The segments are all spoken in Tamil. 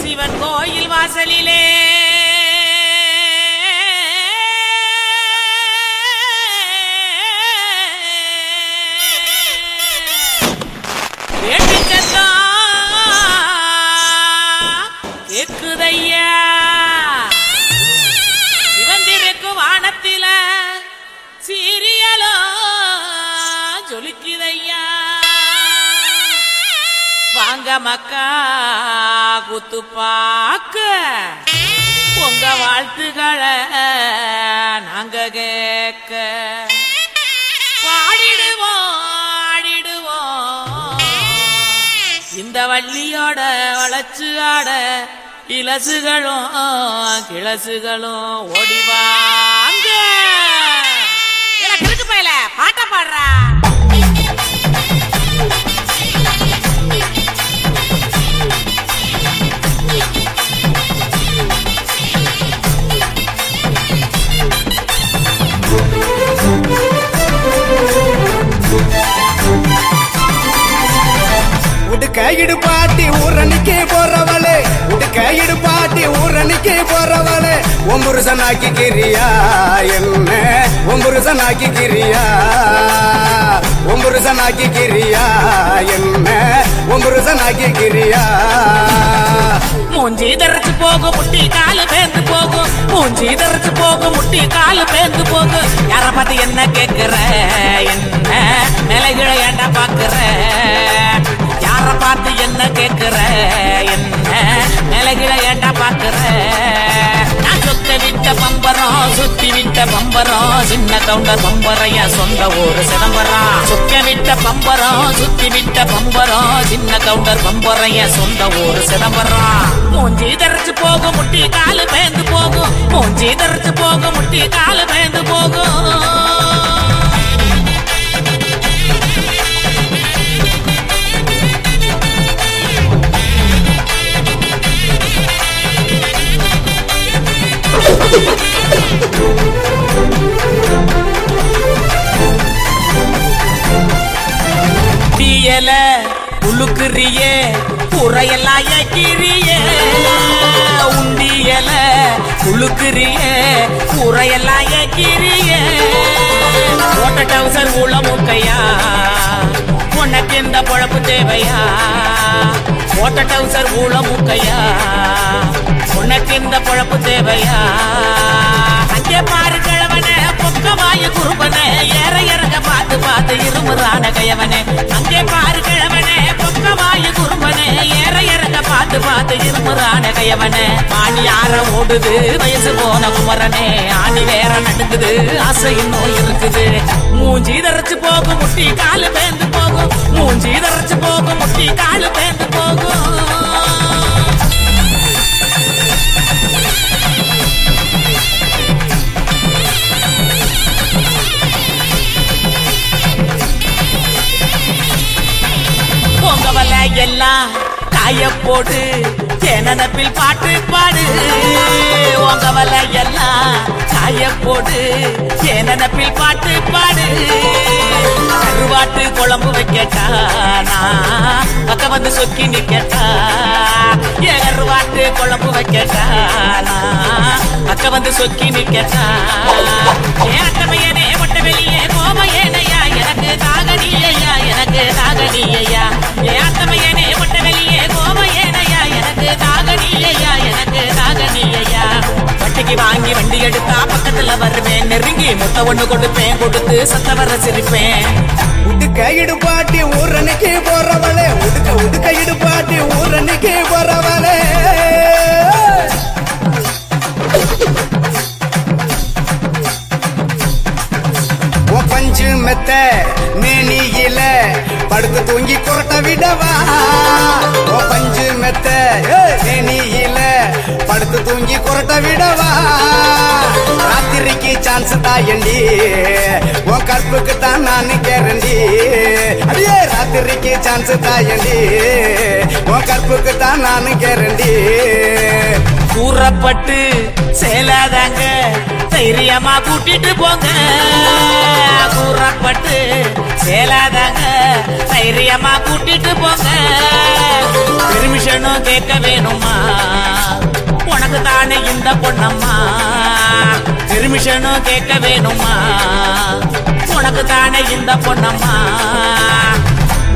சிவன் கோயில் வாசலிலே கேக்குதையா சிவந்திருக்கு வானத்தில சீரியலோ ஜொலிக்குதையா வாங்க மக்கா குத்து பாக்க உங்க வாழ்த்துக்களை நாங்க கேட்க பாடிடுவோம் ஆடிடுவோம் இந்த வள்ளியோட வளச்சு ஆட இலசுகளும் கிளசுகளும் ஓடிவாங்க கிறுக்கு பையல பாட்ட பாடுறா உடுக்கையிடு பாட்டி ஊரணிக்கு போறவளே உடுக்கையிடு பாட்டி ஊரணிக்கு போறவளே ஒம்புருசனாக்கி கிரியா என்ன ஒம்புருசனாக்கி கிரியா ஒம்புருசனாக்கி கிரியா என்ன ஒம்புருசனாக்கி கிரியா மூஞ்சி தரைச்சு போகும் முட்டி காலு பேந்து போகும் மூஞ்சி தரைச்சு போகும் முட்டி காலு பேந்து போகும் யார பார்த்து என்ன கேட்கிற என்ன நிலைகளை ஏண்டா பாக்குற யார பார்த்து என்ன கேட்கிற என்ன நிலைகளை ஏண்டா பாக்குற நான் சொத்த விட்ட பம்பரம் சுத்தி விட்ட பம்பரம் சின்ன கவுண்டர் பம்பரையா சொந்த ஊரு சிதம்பரம் சொக்க விட்ட பம்பரம் சுத்தி விட்ட பம்பரம் சின்ன கவுண்டர் பம்பரையா சொந்த ஊரு சிதம்பரம் மூஞ்சி தரைச்சு போகும் முட்டி காலு பேந்து போகும் மூஞ்சி தரைச்சு போகும் முட்டி காலு பேந்து போகும் தீயல உழுக்குறியே புறையெல்லாம் ஏக்கிறியே உண்டியல உழுக்குறியே புறையெல்லாம் ஏக்கிறியே ஓட்ட டவுசர் உள்ள முக்கையா உனக்கு எந்த பொழப்பு தேவையா ஓட்ட டவுசர் உள்ள முக்கையா உனக்கு எந்த பொழப்பு தேவையா அங்கே பாரு கிழவனே பொக்கமாய குருபனே ஏற இறங்க பார்த்து பார்த்து இருமுறான கையவனே அங்கே பாரு கிழவனே பொக்கமாய குருபனே ஏற இறங்க பார்த்து பார்த்து இருமுறான கையவனே ஆணி யார ஓடுது வயசு போன குமரனே ஆணி வேற நடுக்குது ஆசை இன்னும் இருக்குது மூஞ்சி தரைச்சு போகும் முட்டி காலு பேந்து போகும் மூஞ்சி தரைச்சு போகும் முட்டி காலு பேந்து போகும் பொங்கவல எல்லாம் காய போடு தேனப்பில் பாட்டு பாடு பொங்கவல எல்லாம் காய போடு தேனப்பில் பாட்டு பாடு கருவாட்டு குழம்பு வைக்கட்டா பக்க வந்து சொக்கி நிக்கட்டா கருவாட்டு குழம்பு வைக்கட்டா பக்க வந்து சொக்கி நிக்கட்டா ஏட்டமையனே ஒட்ட வெளியே கோமையனையா எனக்கு தாகடியையா எனக்கு தாகடியையா ஏட்டமையனே ஒட்ட வெளியே கோமையனையா எனக்கு தாகடியையா எனக்கு தாகடியையா வட்டிக்கு வாங்கி வண்டி எடுத்தா பக்கத்துல வருவேன் நெருங்கி முட்டை ஒண்ணு கொடுப்பேன் கொடுத்து சத்த வர சிரிப்பேன் உடுக்கையிடு பாட்டி ஊரணிக்கு போறவளே உடுக்கையிடு பாட்டி ஊரணிக்கு போறவளே பஞ்சு மெத்த மேனியில படுத்து தூங்கி குரட்ட விடவா பஞ்சு மெத்த மேனியில படுத்து தூங்கி குரட்ட விடவா ராத்திரிக்கு சான்ஸ் தாயண்டி உன் கற்புக்கு தான் நான் கேரண்டி அடியே ராத்திரிக்கு சான்ஸ் தாயண்டி உன் கற்புக்கு தான் நான் கேரண்டி கூறப்பட்டு சேலாதாங்க தைரியமா கூட்டிட்டு போங்க கூறப்பட்டு சேலாதாங்க தைரியமா கூட்டிட்டு போங்க பெர்மிஷனும் கேட்க வேணுமா உனக்கு தானே இந்த பொண்ணம்மா பெர்மிஷனும் கேட்க வேணுமா உனக்கு தானே இந்த பொண்ணம்மா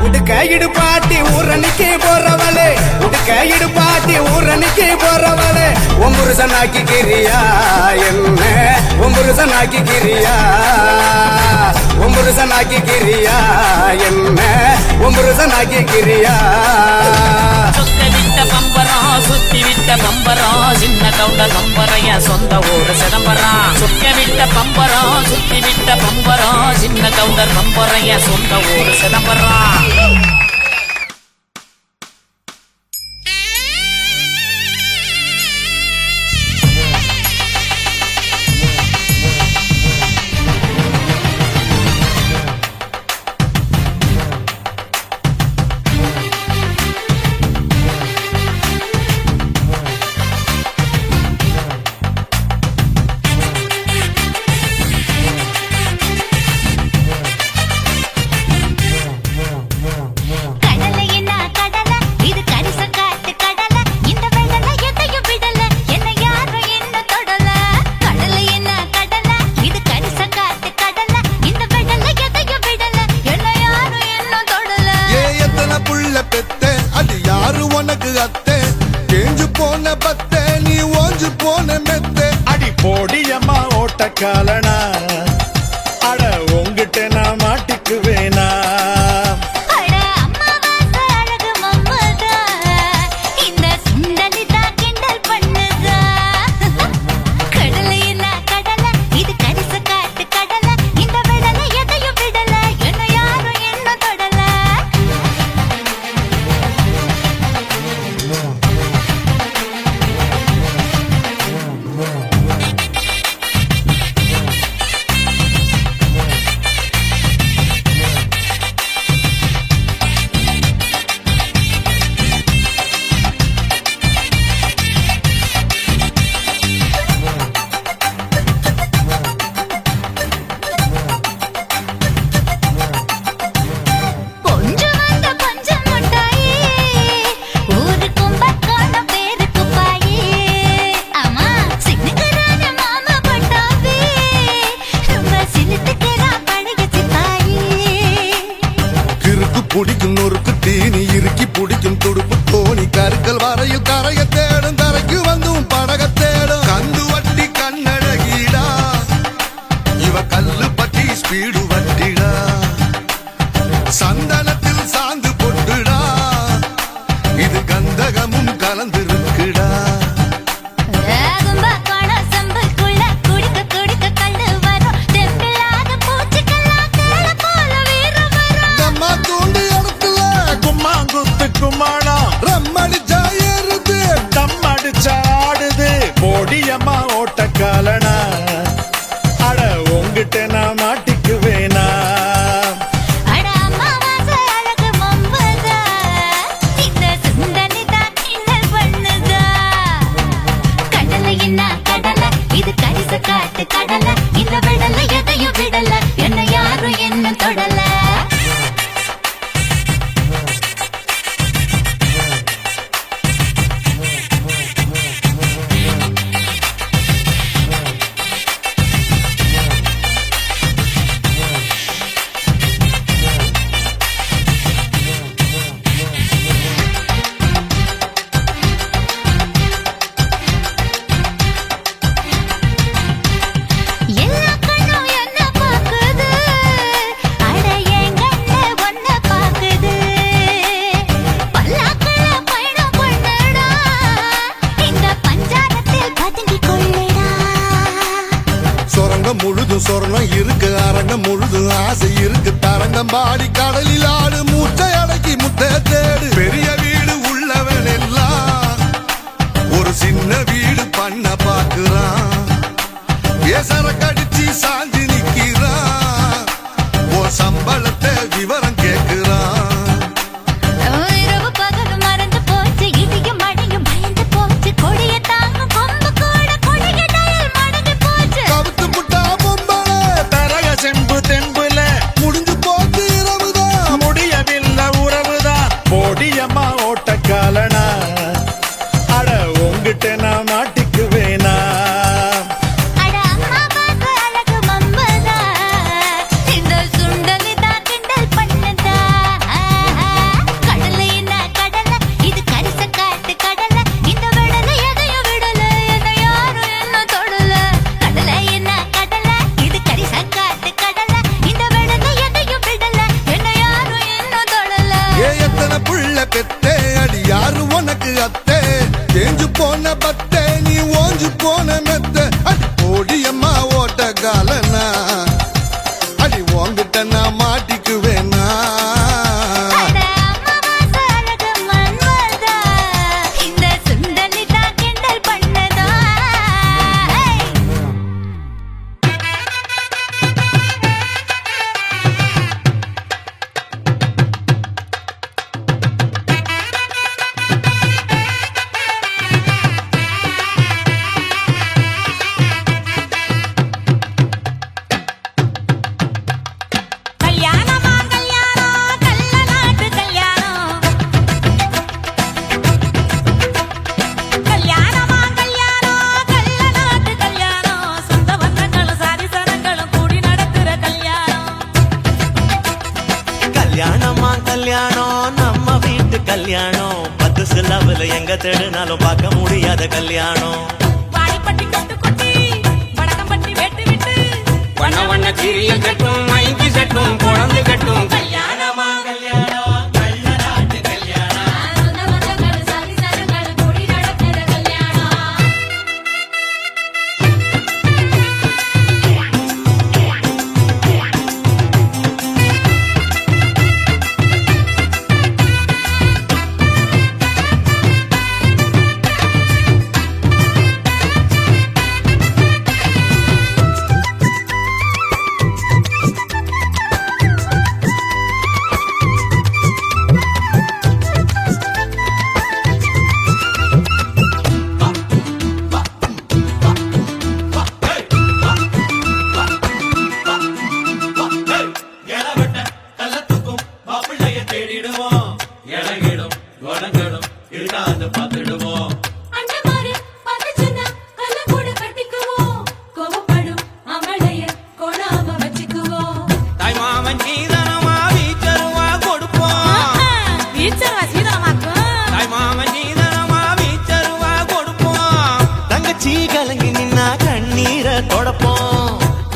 உடுக்க இடுபாட்டி ஊரணிக்கு போறவளே உடுக்க இடுபாட்டி ஊரணிக்கு போறவளே ஒம்புருசனாக்கி கிரியா என்ன ஒம்புருசனாக்கி கிரியா ஒம்புருசனாக்கி கிரியா என்ன ஒம்புருசனாக்கி கிரியா சொக்க விட்ட பம்பரம் சுத்தி விட்ட பம்பரம் சின்ன கவுண்டர் பம்பரைய சொந்த ஊரு சிதம்பரம் சொக்க விட்ட பம்பரம் சுத்தி விட்ட பம்பரம் சின்ன கவுண்டர் பம்பரைய சொந்த ஊரு சிதம்பரம் காலனா அட உங்கிட்ட நான் மாட்டிக்குவேனா பிடிக்கும் நொறுக்கு தீனி இறுக்கி பிடிக்கும் துடுப்பு தோணி கருக்கல் வரையில் கரைய தேடும் தரைக்கு வந்தும் படக தேடும் கந்து வட்டி கண்ணழகீடா இவ கல்லு பட்டி ஸ்பீடு வட்டிடா சந்தனத்தில் சாந்து பொட்டுடா இது கந்தகமும் கலந்திருக்குடா ஓடியம்மா ஓட்ட காலனா அட உங்கிட்ட நான் மாட்டிக்குவேனா கடல இந்த விடல எதையும் விடல என்ன யாரும் என்ன தொடல முழுதும் சொர்ணம் இருக்கு அரங்கம் முழுதும் ஆசை இருக்கு தரங்கம் பாடி கடலில் ஆடு மூச்சை அடக்கி முட்டை தேடு பெரிய வீடு உள்ளவன் எல்லாம் ஒரு சின்ன வீடு பண்ண பாக்குறான் ஏசர கடிச்சு சாஞ்சி நிக்கிறான் ஓ சம்பளத்தை விவரம் கேக்குறான் செம்பு தெம்புல முடிஞ்சு போட்டு இரவுதான் முடிய தேஞ்சு போன பத்தே நீ ஓஞ்சு போன மெத்த அடி ஓடியம்மா ஓட்ட காலனா அடி உங்கிட்ட நான் மாட்டிக்குவேனா அட அம்மாவாசை அழகு மன்மதா, இந்த சுண்டலி தான் கிண்டல் பண்ணதா. கல்யாணமா கல்யாணம், கள்ள நாட்டு கல்யாணம். கல்யாணமா கல்யாணம், கள்ள நாட்டு கல்யாணம். சொந்த பந்தங்களும் சாதிசனங்களும் கூடி நடத்துற கல்யாணம். கல்யாணமா கல்யாணம் நம்ம வீட்டு கல்யாணம் 10 சிலவுல எங்க தேடினாலும் பார்க்க முடியாத கல்யாணம் வாடிப்பட்டி கொட்டு கொட்டி, வடக்கம்பட்டி வெட்டு விட்டு, வண்ண வண்ண சீரியல் கட்டும் மைக்கு சட்டும் குழந்தை கட்டும் கல்யாணமா கல்யாணம் கள்ள நாட்டு கல்யாணம். சொந்த பந்தங்களும் சாதிசனங்களும் கூடி நடத்துற கல்யாணம். அண்டமாரு பதச்சுனா கல்லக்கூட கட்டிக்குவோம். கோவப்படும் அமளைய கொடாம வச்சுக்குவோம். தாய் மாமன் சீதனமா வீச்சருவா கொடுப்போம். ஈச்சரவா சீதனமாக்கும். தாய் மாமன் சீதனமா வீச்சருவா கொடுப்போம். தங்கச்சி கலங்கி நின்னா கண்ணீரை தொடப்போம்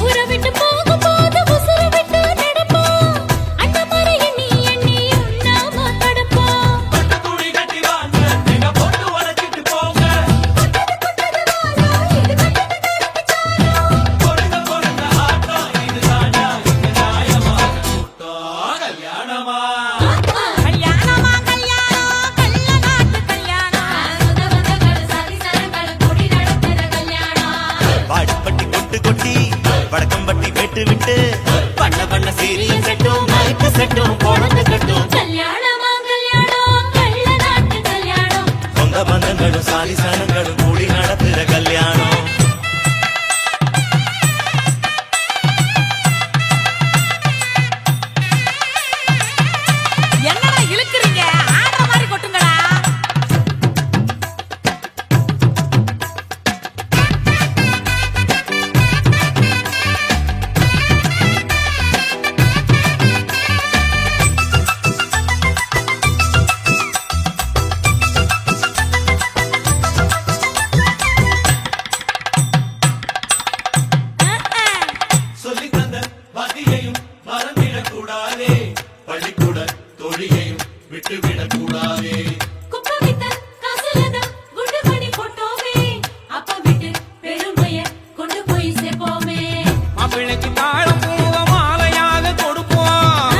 ஊரை விட்டு போகும்போது உசுரை விட்டு நடப்போம். அண்டமாரு எண்ணி எண்ணி உண்ணாம தடுப்போம். துணி கட்டி வாங்க எங்க போட்டு உடைச்சிட்டு போங்க. பொறுங்க பொறுங்க ஆட்டம் இது தாண்டா இங்க நியாயமாக கூட்டம். கல்யாணமா கல்யாணமா கல்யாணம், கள்ள நாட்டு கல்யாணம். சொந்த பந்தங்களும் சாதிசனங்களும் கூடி நடத்துற கல்யாணம். வாடிப்பட்டி கொட்டு கொட்டி வடக்கம்பட்டி வெட்டு விட்டு பண்ண பண்ண சீரியல் செட்டும் மைக்கு செட்டும் குழந்தை கட்டும் கல்யாணமா கல்யாணம், கள்ள நாட்டு கல்யாணம். சொந்த பந்தங்களும் சாதிசனங்களும் கூடி நடத்துற கல்யாணம் என்னடா இழுக்குறீங்க? ஆடுற மாதிரி கொட்டுங்கடா. சொல்லி தந்த வகையையும் மறந்திடக்கூடாதே பள்ளிக்கூட தொழியையும் விட்டுவிடக்கூடாதே குப்பை வித்த காசுலதான் குண்டு மணி போட்டோமே. அப்பா வீட்டு பெருமைய கொண்டு போய் சேர்ப்போமே. மாப்பிள்ளைக்கு தாழம் பூவ மாலையாக கொடுப்போம்.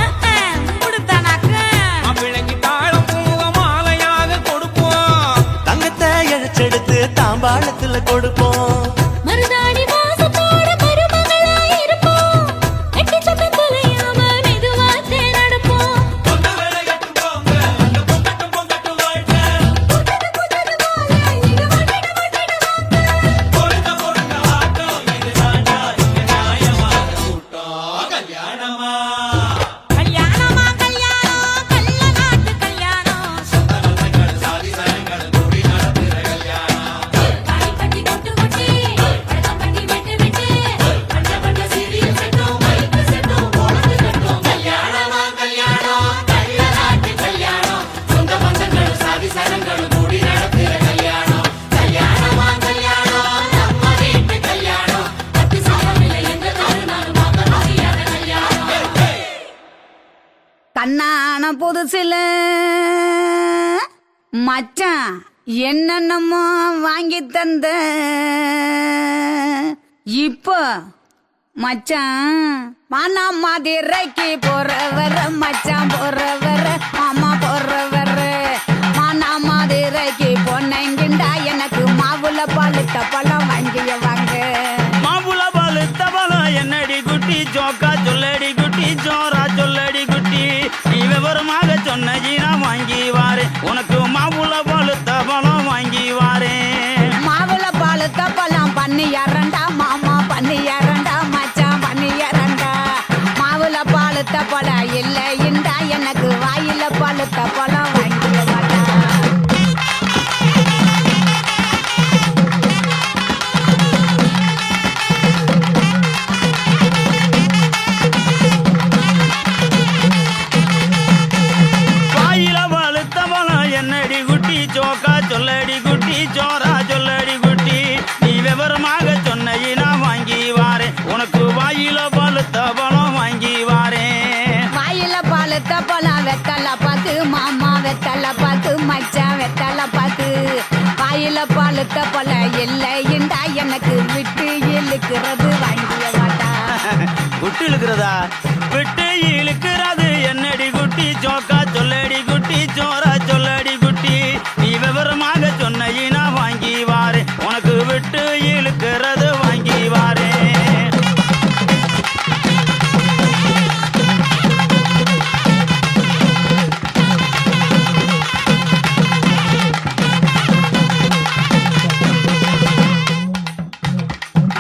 மாப்பிள்ளைக்கு தாழம் பூவ மாலையாக கொடுப்போம். தங்கத்தை இழைச்செடுத்து தாம்பாளத்துல கொடுப்போம் மருதாணி வாசத்தோட மருமகளா இருப்போம். எட்டி சத்தம் தொலையாம மெதுவா நடப்போம். சொந்த வேலை கட்டு போங்க அங்க பொங்கட்டும் பொங்கட்டும் வாழ்க்கை. பொறுங்க பொறுங்க ஆட்டம் இது தாண்டா இங்க நியாயமாக கூட்டம். கல்யாணமா கல்யாணமா கல்யாணம், கள்ள நாட்டு கல்யாணம். சொந்தங்கள் சாதிசனங்கள் கூடி நடத்துற கல்யாணம். வாடிப்பட்டி கொட்டு கொட்டி, வடக்கம்பட்டி வெட்டு விட்டு, பண்ண பண்ண சீரியல் செட்டும் மைக்கு செட்டும் குழந்தை கட்டும். கல்யாணமா கல்யாணம் கள்ள நாட்டு கல்யாணம். சொந்த பந்தங்கள் சாதிசனங்கள் கூடி நடத்துற கல்யாணம். கல்யாணமா கல்யாணம் நம்ம வீட்டு கல்யாணம். பத்து சாமியில எங்க கருணாலும் பார்க்க முடியாத கல்யாணம். கண்ணான புதுசில மச்சான் என்னென்னமோ வாங்கி தந்த இப்போ மச்சான் மானா மதுரைக்கு போறவர மச்சான் போறவர மாமா போறவர மானா மதுரைக்கு பொண்ணுங்கிண்டா எனக்கு மாவுல பழுத்த பழம் வாங்கிய வாங்க மாம்புல பழுத்த பழம் என்னடி குட்டி ஜோக்கா சொல்லடி குட்டி ஜோரா சொல்லடி குட்டி நீ விவரமாக சொன்னீனா வாங்கி வாரு உனக்கு மாம்புல பழுத்த பழம் வாங்கி வாரேன் மாவுல பழுத்த பழம் பண்ணியாரண்டா மாமா பண்ணியாரண்டா மச்சான் பண்ணியாரண்டா மாவுல பழுத்த பழம் இல்லைண்டா எனக்கு வாயில பழுத்த பழம் வாங்கிய வாடா வாயில பழுத்த பழம் என்னடி குட்டி ஜோக்கா சொல்லடி குட்டி ஜோரா சொல்லடி குட்டி நீ விவரமாக சொன்னீனா வாங்கி வாரேன் உனக்கு வாயில பழுத்த பழம் வாங்கி வாரேன் வாயில பழுத்த பழம் வெத்தலை பாக்கு மாமா வெத்தலை பாக்கு மச்சான் வெத்தலை பாக்கு வாயில பழுத்த பழம் இல்லைண்டா எனக்கு விட்டு இழுக்கிறது வாங்கிய வாடா விட்டு இழுக்கிறதா விட்டு இழுக்கிறது என்னடி குட்டி ஜோக்கா சொல்லடி குட்டி ஜோரா சொல்லடி குட்டி நீ விவரமாக சொன்னீனா வாங்கி வாரு உனக்கு விட்டு இழுக்கிறது வாங்கி வாரேன்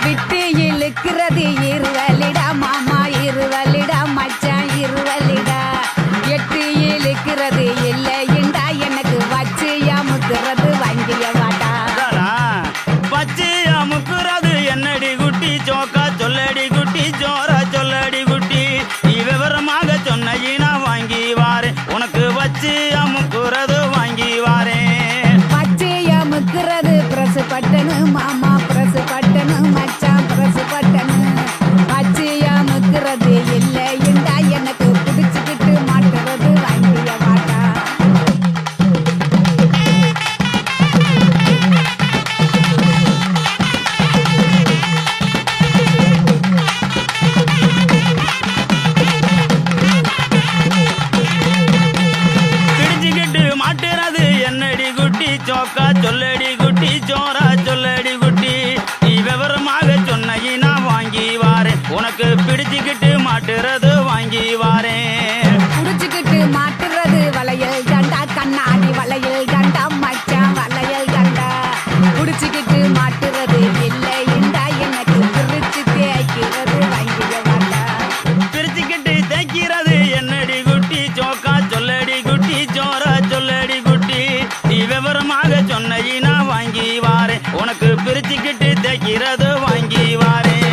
விட்டு இழுக்கிறது இருவலிடா மாமா இருவலிடா மச்சான் இருவலிடா எட்டு இழுக்கிறது இல்லைண்டா எனக்கு வச்சு அமுக்குறது வாங்கிய வாடா பச்சையா முக்குறது என்னடி குட்டி ஜோக்கா சொல்லடி குட்டி ஜோரா சொல்லடி குட்டி நீ விவரமாக சொன்னீனா வாங்கி வாரு உனக்கு வச்சு அமுக்குறது வாங்கி வாரேன் பச்சை அமுக்குறது பிரசு பட்டனு மாமா பிரசு பட்டனு மச்சான் பிரசு பட்டனு பச்சை அமுக்குறது இல்லைண்டா எனக்கு பிடிச்சுக்கிட்டு மாட்டுறது வாங்கிய வாடா பிடிச்சுக்கிட்டு மாட்டுறது என்னடி குட்டி ஜோக்கா சொல்லடி குட்டி ஜோரா சொல்லடி குட்டி நீ விவரமாக சொன்னீனா வாங்கி வாரேன் உனக்கு பிடிச்சுக்கிட்டு மாட்டுறது வாங்கி வாரேன் புடிச்சுக்கிட்டு மாட்டுறது வளையல் கண்டா கண்ணாடி வளையல் கண்டா மச்சான் வளையல் கண்டா புடிச்சுக்கிட்டு மாட்டுறது இல்லைண்டா எனக்கு பிரிச்சு தேய்க்கிறது வாங்கிய வாடா பிரிச்சுக்கிட்டு தைக்கிறது என்னடி குட்டி ஜோக்கா சொல்லடி குட்டி ஜோரா சொல்லடி குட்டி நீ விவரமாக சொன்னீனா வாங்கி வாரேன் உனக்கு பிரிச்சுக்கிட்டு தைக்கிறது வாங்கி வாரேன்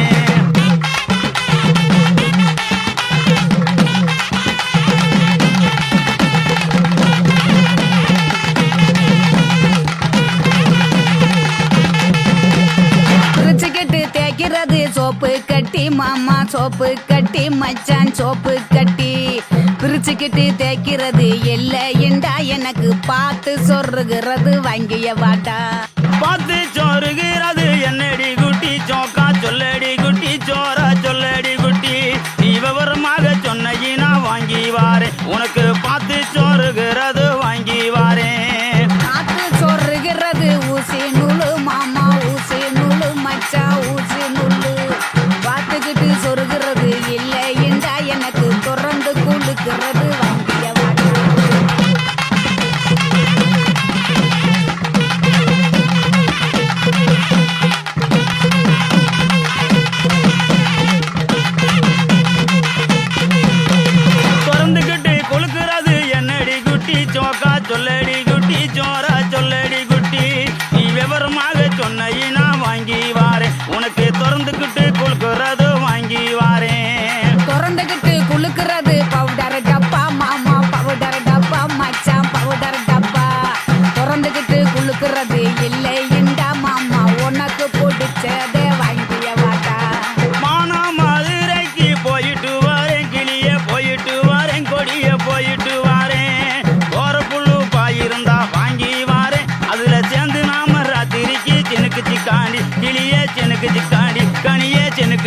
பிரிச்சுக்கிட்டு தேய்க்கிறது சோப்பு கட்டி மாமா சோப்பு கட்டி மச்சான் சோப்பு கட்டி பிரிச்சுக்கிட்டு தேய்க்கிறது இல்லைண்டா எனக்கு பார்த்து சொருகிறது வாங்கிய வாடா பார்த்து சோறுகிறது என்னடி குட்டி ஜோக்கா சொல்லடி குட்டி ஜோரா சொல்லடி குட்டி நீ விவரமாக சொன்னீனா வாங்கி வாரேன் உனக்கு பார்த்து சோறுகிறது வாங்கி வாரேன் பார்த்து சொருகிறது ஊசி நூலு மாமா ஊசி நூலு மச்சான் ஊசி நூலு பார்த்துக்கிட்டு சொருகிறது இல்லைண்டா எனக்கு தொடர்ந்து குளுக்கிறது வாங்கிய வாடா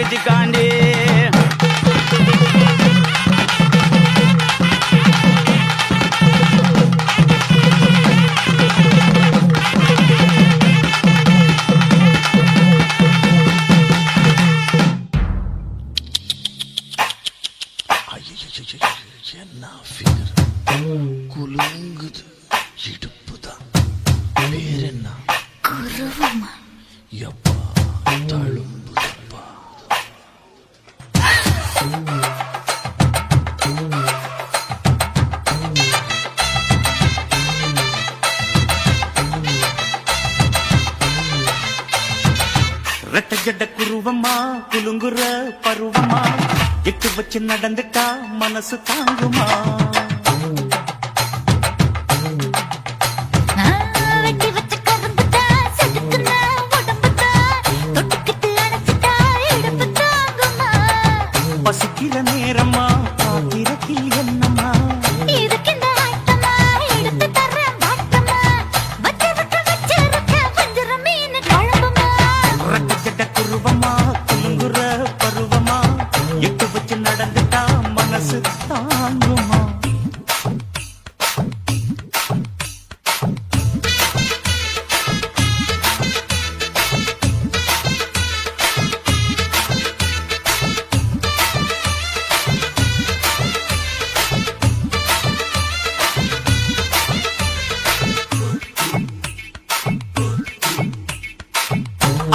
அடிச்சுக்காண்டி என்ன ஃபிகர் குலுங்குது இடுப்புதான் பேர் என்ன எப்பா தழும்புதப்பா ரெட்ட ஜட குருவமா குலுங்குற பருவமா எட்டு வச்சு நடந்துட்டா மனசு தாங்குமா வெட்டி வச்ச கரும்புதா செதுக்குன உடம்புதா தொட்டுக்கிட்டு அணைச்சிட்டா இடுப்பு தாங்குமா பசிக்கிற நேரமா பாத்திரத்தில் என்னம்மா இதுக்கு இந்த ஆட்டமா எடுத்து தர்றேன் வாட்டமா வச்சு விட்டு வச்சிருக்க வஞ்சிர மீன் குழம்புமா ரெட்ட ஜட குருவமா குலுங்குற பருவமா எட்டு வச்சு நடந்துட்டா மனசு தாங்குமா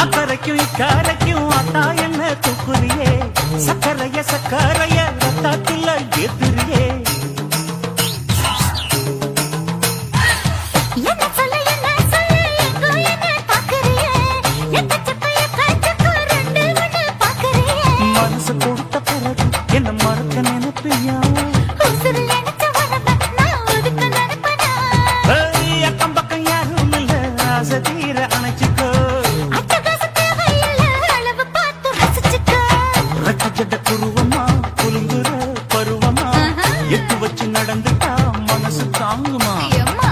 அக்கறைக்கும் இக்கரைக்கும் அத்தா என்ன தூக்குறியே சக்கரைய ரத்தாத்தில எதிரியே என்ன சொல்ல எங்கோ என்ன பாக்குறியே எக்கச்சக்கைய காய்ச்சக்கு ரெண்டு ஒண்ணு பாக்குறியே மனசு கொடுத்த பிறகு என்ன மறக்க நினைப்பியா உசுறு நினைச்ச உடம்ப நான் ஒதுக்க நினைப்பனா அக்கம் பக்கம் யாரும் இல்ல ஆசை தீர அணைச்சிக்கோ அட்டகாச தேவையில்ல அளவு பார்த்து ரசிச்சுக்க ரெட்ட ஜட குருவமா குலுங்குற பருவமா எட்டு வச்சு நடந்துட்டா மனசு தாங்குமா அம்மா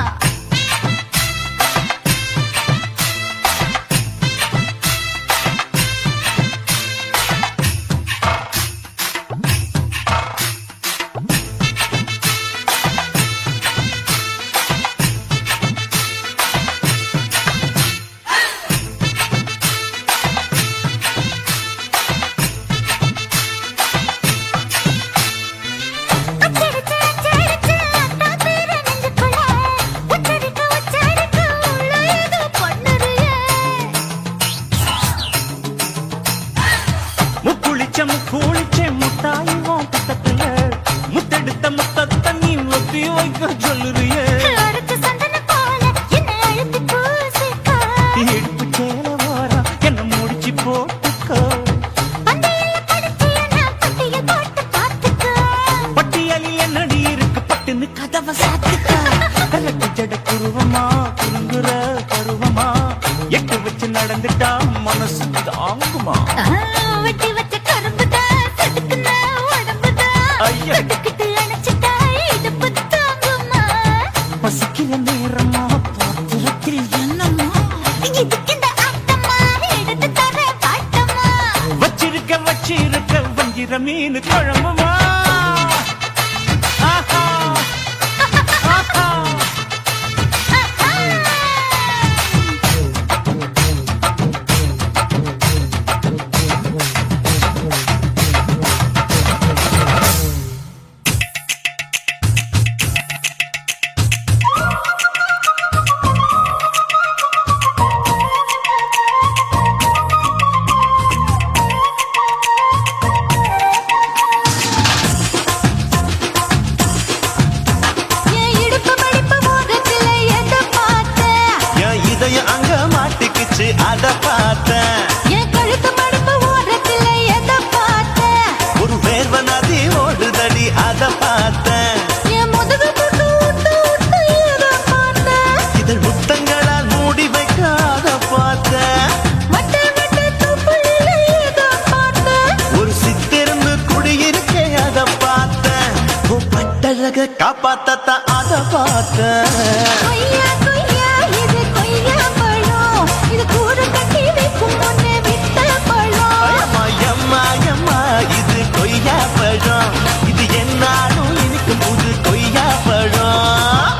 அச்சடிச்சு அச்சடிச்சு அத்தா பேர நெஞ்சுக்குள்ள உச்சரிக்க உள்ள ஏதோ பண்ணுறியே முக்குளிச்ச முட்டாயுவோம் பக்கத்துல முத்தெடுத்த முத்தத்தை நீ ஒத்தி வைக்க சொல்லுறியே அரைச்ச சந்தனம் போல என்னை அழுத்தி பூசிக்கோ இடுப்பு சேல வாரா என்ன முடிச்சு போட்டுக்கோ பந்தையில படிச்சு என்ன பட்டியல் போட்டு பார்த்துக்கோ பட்டியலில் என்னடி இருக்கு பட்டுன்னு கதவை சாத்துக்கோ ரெட்ட ஜட குருவமா குலுங்குற பருவமா எட்டு வச்சு நடந்துட்டா மனசு தாங்குமா வெட்டி வச்ச கரும்புதா செதுக்குன உடம்புதா ஐயா. தொட்டுக்கிட்டு அணைச்சிட்டா இடுப்பு தாங்குமா பசிக்கிற நேரமா பாத்திரத்தில் என்னம்மா இதுக்கு இந்த ஆட்டமா எடுத்து தர பாட்டமா வச்சிருக்க வஞ்சிர மீன் குழம்புமா ஆஹா ஆஹா என் இடுப்பு மடிப்பு மோகத்துல எதை பார்த்த என் இதயம் அங்க மாட்டிக்கிச்சு அத பார்த்தேன் என் கழுத்து மடிப்பு ஓரத்துல எதை பார்த்த ஒரு வேர்வ நதி ஓடுதடி அத பார்த்தேன் என் முதுகு புட்டு விட்டு விட்டு எதை பார்த்த இதழ் முத்தங்களால் மூடி வைக்காத பார்த்தேன் வட்ட வட்ட துப்புல எதை பார்த்த ஒரு சித்திருந்து குடியிருக்கே அத பார்த்தேன் பட்டழக காப்பாத்தத்தான் அத பார்த்தேன் கொய்யா கொய்யா இது கொய்யா பழம் இது கூட கட்டி வைக்கும் முன்னே விட்ட பழம் அம்மா கொய்யா பழம் இது என்னாலும் இனிக்கும் புது கொய்யா பழம்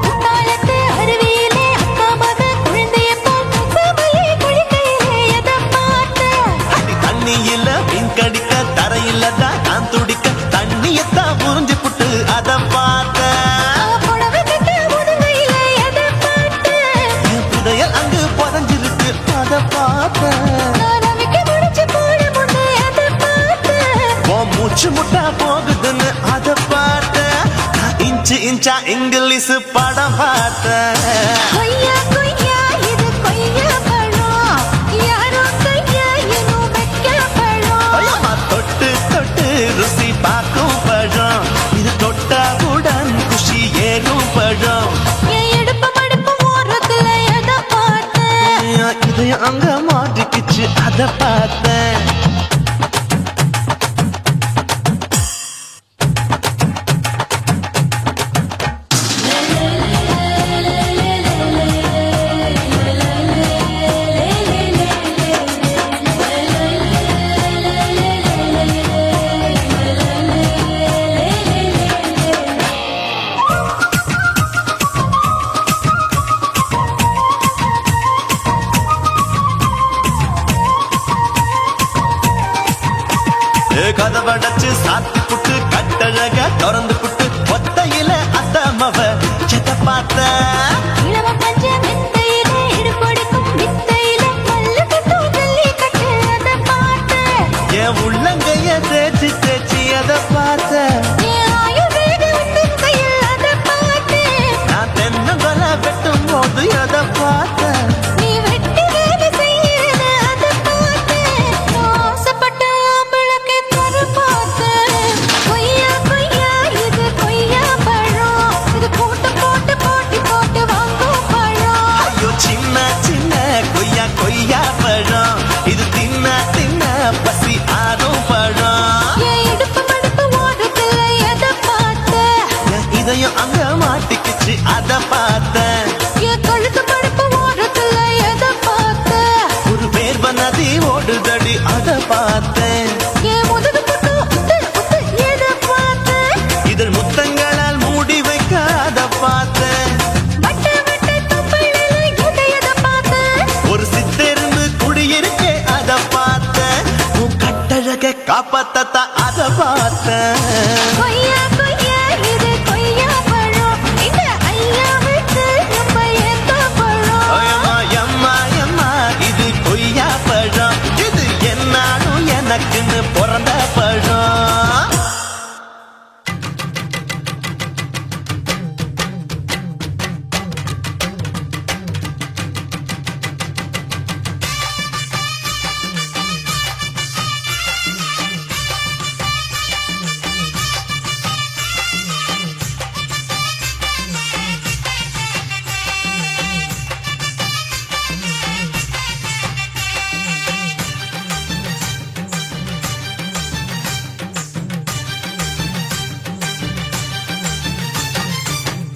குத்தாலத்து அருவியிலே அக்கா மக குழந்தைய போல் முகமலே குளிக்கையிலே எதை பார்த்த அடி தண்ணியில மீன் கடிக்க தரையில தான் நான் துடிக்க தண்ணியத்தான் புரிஞ்சு புட்டு அத பார்த்த புடவை கட்ட முதுகையிலே எதை பார்த்த என் புதையல் அங்கு புதஞ்சிருக்கு அத பார்த்த நான் அவிக்க முடிச்சு போட முன்னே எதை பார்த்த உன் மூச்சு முட்டா போகுதுன்னு அத பார்த்த நான் இன்ச்சு இன்ச்சா இங்கிலீஷ் படம் பார்த்த கொய்யா கொய்யா இது கொய்யா பழம் யாரோ கையா இன்னும் வைக்க பழம் ஐயம்மா, தொட்டு தொட்டு ருசி பார்க்கும் பழம் இது தொட்டாவுடன் குஷி ஏறும் பழம் என் இடுப்பு மடுப்பு ஓரத்துல எதை பார்த்த இதயம் அங்க மாட்டிக்கிச்சு அத பார்த்தேன் கதவடைச்சு சாத்தி புட்டு கட்டழக திறந்து புட்டு ஒத்தையில அத்தமவ செத்த பார்த்த இளவ பஞ்ச மெத்தையிலே இடுப்பொடிக்கும் வித்தையில மல்லு கட்டும் ஜல்லி கட்டு அதை பார்த்த என் உள்ளங்கைய தேய்ச்சி தேய்ச்சி அத பார்த்த என் ஆயுர்வேத உண்ணும் கையில் அதை பார்த்த நான் தென்னங்கொலை வெட்டும் போது அத பார்த்த நீ வெட்டி வேலை செய்யறது அதை பார்த்த ஆசைப்பட்ட ஆம்பளுக்கு தர பார்த்த கொய்யா கொய்யா இது கொய்யா பழம் இது போட்டு போட்டு போட்டி போட்டு வாங்கும் பழம் ஐயோ சின்ன சின்ன கொய்யா கொய்யா பழம் இது தின்ன தின்ன பசி ஆறும் பழம் என் இடுப்பு மடுப்பு ஓரத்துல எதை பார்த்த என் இதயம் அங்க மாட்டிக்கிச்சு அத பார்த்தேன் என் கழுத்து மடுப்பு ஓரத்துல எதை பார்த்த ஒரு வேர்வ நதி ஓடுதடி அத பார்த்தேன் என் முதுகு புட்டு உத்து உத்து எதை பார்த்த இதழ் முத்தங்களால் மூடி வைக்க அத பார்த்தேன் வட்ட வட்ட தொப்பையில எதை பார்த்த ஒரு சித்தெரும்பு குடியிருக்கே அத பார்த்தேன் உன் கட்டழக காப்பாத்தத்தா அத பார்த்தேன் கொய்யா கொய்யா இது கொய்யா பழம் இந்த ஐயா விட்டு நம்ம எந்த பழம் ஐயம்மா, எம்மா, எம்மா, இது கொய்யா பழம் இது என்னாலும் எனக்குன்னு பிறந்த பழம்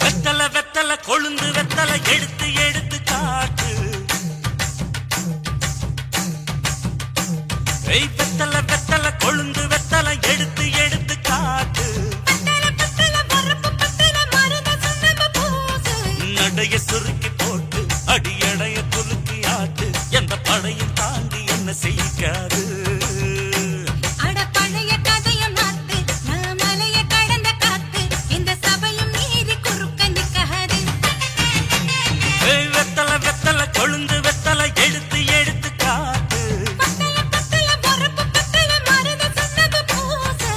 வெத்தல வெத்தல கொழுந்து வெத்தல எடுத்து எடுத்து காட்டு ஏய் வெத்தல வெத்தல கொழுந்து வெத்தல எடுத்து எடுத்து காட்டு நடைய சுருக்கி போட்டு அடியடைய குலுக்கி ஆட்டு எந்த படையும் தாண்டி என்ன செய்யாது அட பழைய கதைய மாத்து நான் மலைய கடந்த காத்து இந்த சபையும் மீறி குறுக்க நிக்காது ஏய் வெத்தல வெத்தல கொழுந்து வெத்தல எடுத்து எடுத்து காட்டு பத்தல பொறப்பு பத்தல மருத சொன்னது பூசு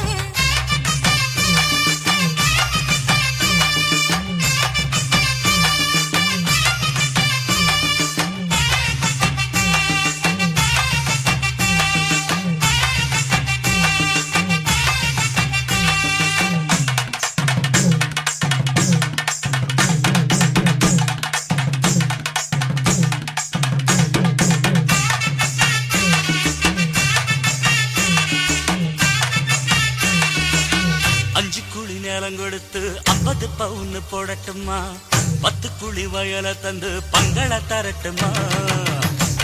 5 பவுன் போடட்டுமா 10 குழி வயல தந்து பங்கள தரட்டுமா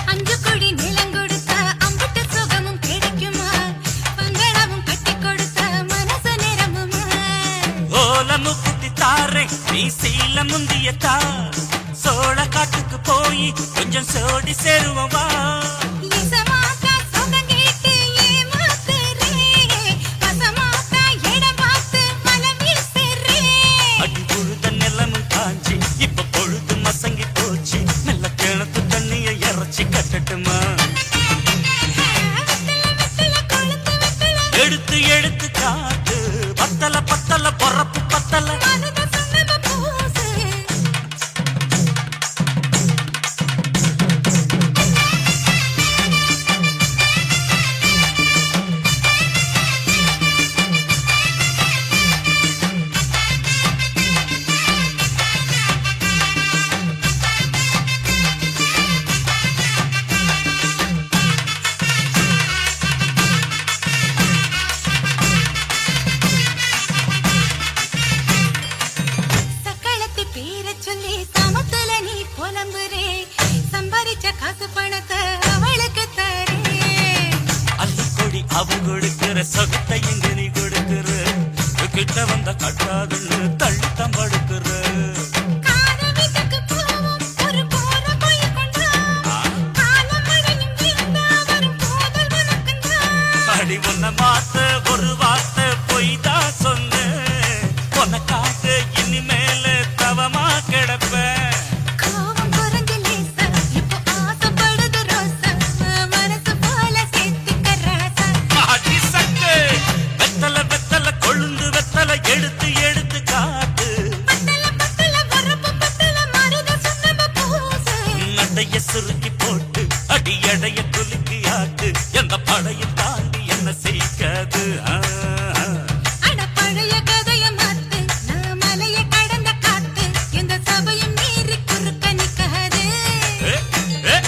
5 கோடி நிலம் கொடுத்த அம்புட்டு சுகமும் கிடைக்குமா பங்களாவும் கட்டி கொடுத்த மனசு நிரம்புமா ஓலமு குத்தி தாரே நீ சீல முந்திய தார் சோழ காட்டுக்கு போய் கொஞ்சம் சோடி சேருவோம் வா இசமாக்கா சுகம் கேட்டு ஏமாத்துறே வசமாக்கா இடம் பார்த்து மலம் வீசுறே அடி புழுத நிலமும் காஞ்சி இப்ப பொழுது மசங்கி போச்சு நல்ல கிணத்து தண்ணிய இறச்சி கட்டட்டுமா எடுத்து எடுத்து காட்டு பத்தல பத்தல பொறப்பு பத்தல மனத சொன்னத பூசு சக்களத்து பேரை சொல்லி சமத்துல நீ புலம்புறே சம்பாதிச்ச காசு பணத்தை அவளுக்கு தரே அள்ளிக்கொடி அவ கொடுக்கிற சொகத்தை எங்க நீ கொடுக்கிற கிட்ட வந்த கட்டாதுன்னு தள்ளித்தான் படுக்கிற கார வீட்டுக்கு போவோம் ஒரு போற போய் கொண்டா காலம் மழையும் இருந்தா வரும் போதல் உனக்குண்டா அடி உன்ன மாத்த ஒரு வார்த்தை பொய் தான் சொன்னேன் உனக்காக இனிமேல தவமா கிடப்பேன் கோவம் குறைஞ்ச லேசா இப்போ ஆசைப்படுது ரோசா மனசு போல சேர்த்துக்க ராசா அடி சக்கு வெத்தல வெத்தல கொழுந்து வெத்தல எடுத்து எடுத்து காட்டு பத்தல பத்தல வரப்பு பத்தல மருத சொன்னம பூசு நடைய சுருக்கி போட்டு அடி எடைய குலுக்கி ஆட்டு எந்த படையும் தாண்டி என்ன செய்யாது அட பழைய கதைய மாத்து நான் மலைய கடந்த காத்து எந்த சபையும் மீறி குறுக்க நிக்காது ஏ, ஏ.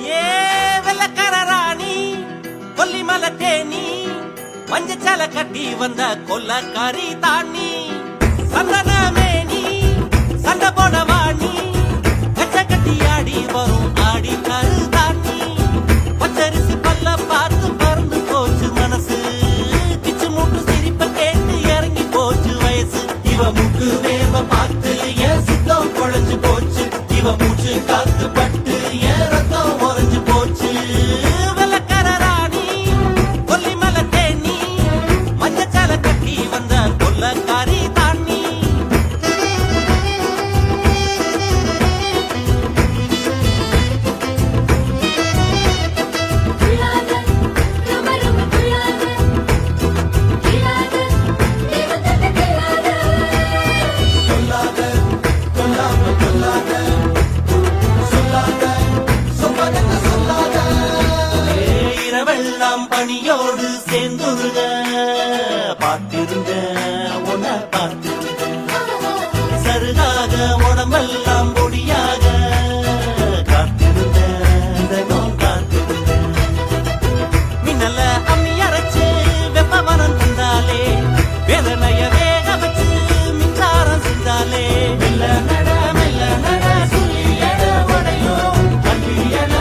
ஏ வெள்ளக்கார ராணி கொல்லிமலை தேனி மஞ்சச்சால கட்டி வந்த கொல்லக்காரி தாண்டி சந்தன மேனி சண்டை போட வாணி கச்ச கட்டி ஆடி வரும் ஆடி கரு தாண்டி பச்சரிசி பல்ல பார்த்து பறந்து போச்சு மனசு கிச்சு மூட்டு சிரிப்ப கேட்டு இறங்கி போச்சு வயசு இவ முக்கு வேவ பார்த்து என் சித்தம் குழஞ்சு போச்சு இவ மூச்சு காத்து பட்டு என் ரத்தம் உறைஞ்சு போச்சு வெள்ளக்கார ராணி கொல்லிமலை தேனி மஞ்சச்சால கட்டி வந்த கொல்லக்காரி தாண்டி துள்ளாத ரம ரம துள்ளாத கிளாத தேவதத்த கிளாத இரவெல்லாம் பணியோடு சேர்ந்துருக பார்த்திருந்த உன பார்த்திருந்த சருகாக உடம்பெல்லாம் பொடியாக காத்திருந்த தினம் காத்திருந்த மின்னல அம்மி அரைச்சு வெப்ப மரம் தந்தாலே வேதனைய வேக வச்சு மின்சாரம் செஞ்சாலே மெல்ல நட சொல்லி எட உடையும் அள்ளியட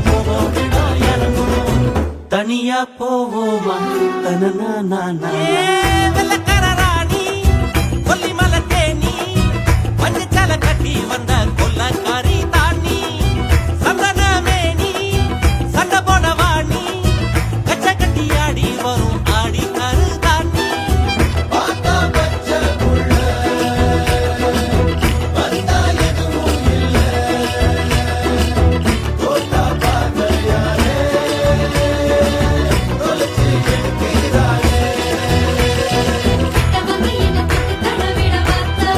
போவோம் விடம் இறங்குவோம் தனியா போவோமா தனனா வெள்ளக்கார ராணி கொல்லிமலை தேனி மஞ்சச்சால கட்டி வந்த கொல்லக்காரி தாண்டி சந்தன மேனி சண்டை போட வாணி கச்ச கட்டி ஆடி வரும் ஆடி கரு தாண்டி தவமையின தடவிட வார்த்தா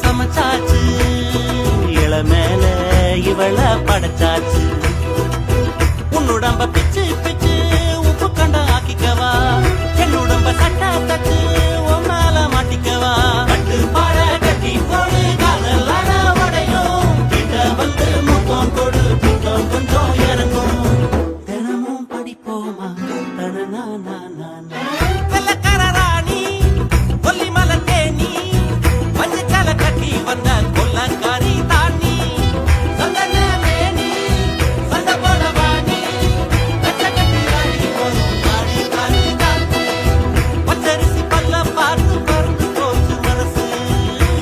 சமைச்சாச்சு இளமேல இவள படைச்சாச்சு உன்னுடம்ப பிச்சு பிச்சு உப்பு கண்ட ஆக்கிக்கவா என்னுடம்ப சட்டா தட்டு ஒன்னால மாட்டிக்கவா கட்டு பாட கட்டி போடு காதல் அட உடையும் கிட்ட வந்து முத்தம் கொடு முத்தம் கொஞ்சம் இறங்கும் தினமும் படிப்போமா தனனா வெள்ளக்கார ராணி கொல்லி மலை தேனி மஞ்சச்சால கட்டி வந்த கொல்லக்காரி தாண்டி சந்தன மேனி சந்த போல வாணி கச்ச கட்டி ஆடி போதும் ஆடி காலி தாண்டி பச்சரிசி பல்ல பார்த்து பறந்து போச்சு மனசு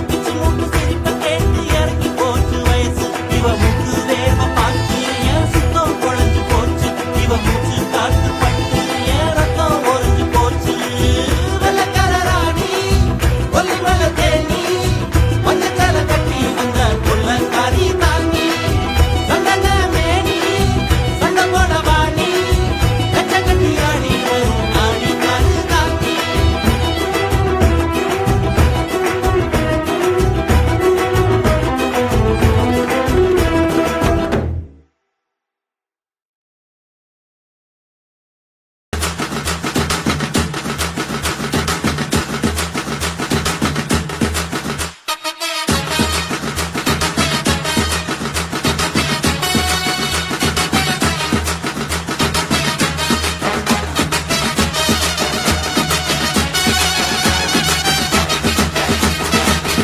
பிச்சு மூட்டு சிரிப்ப கேட்டு இறங்கி போச்சு வயசு இவ மூக்கு வேவ பார்த்து என் சுத்தம் குழஞ்சு போச்சு இவ மூச்சு காத்து பட்டு என் ரத்தம் ஒறிஞ்சு போச்சு வெள்ளக்கார ராணி கொல்லி மலை தேனி மஞ்சச்சால கட்டி வந்த கொல்லக்காரி தாண்டி சந்தன மேனி சண்ட போட வாணி கச்ச கட்டி ஆடி வரும் ஆடி காலு தாண்டி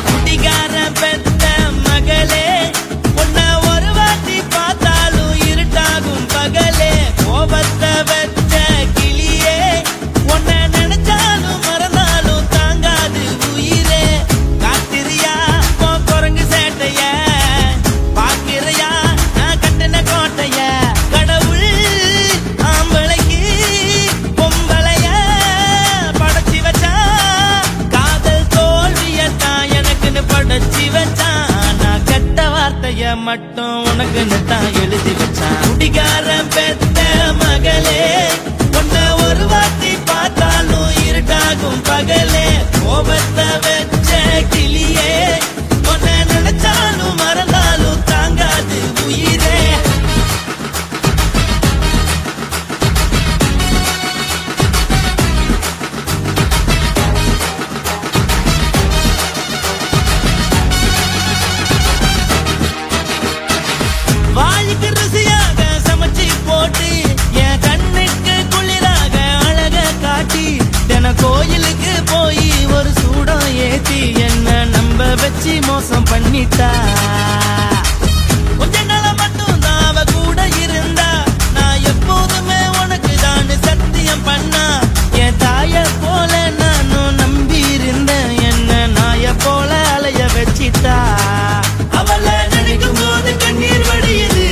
குடிகார பெத்த மகளே உன்னை ஒரு வாட்டி பார்த்தாலும் இருட்டாகும் பகலே கோபத்தை வச்ச கிளியே உன்னை நினைச்சாலும் மறந்தாலும் தாங்காது உயிரே காத்திரியா உன் குரங்கு சேட்டைய பாக்கிறையா நான் கட்டின கோட்டைய கடவுள் ஆம்பளைக்கு பொம்பளைய படைச்சி வச்சா காதல் தோல்வியத்தான் எனக்குன்னு படைச்சி வச்சான் நான் கெட்ட வார்த்தைய மட்டும் உனக்குன்னு தான் எழுதி வச்சான் குடிகாரன் பெத்த மகளே உன்னை ஒரு வாட்டி பார்த்தாலும் இருட்டாகும் பகலே கோபத்தை வச்ச கிளியே உன்னை நினைச்சாலும் மறந்தாலும் தாங்காது உயிரே வாய்க்கு ருசியாக சமைச்சு போட்டு என் கண்ணுக்கு குளிராக அழக காட்டி தின கோயிலுக்கு போய் ஒரு சூடம் ஏத்தி என்ன நம்ப வச்சு மோசம் பண்ணிட்டா கொஞ்ச நாள் மட்டும் தான் அவ கூட இருந்தா நான் எப்போதுமே உனக்கு தான் சத்தியம் பண்ணா என் தாய போல நானும் நம்பி இருந்தேன் என்ன நாய போல அலைய வச்சிட்டா அவளை நினைக்கும் போது கண்ணீர் வடியுது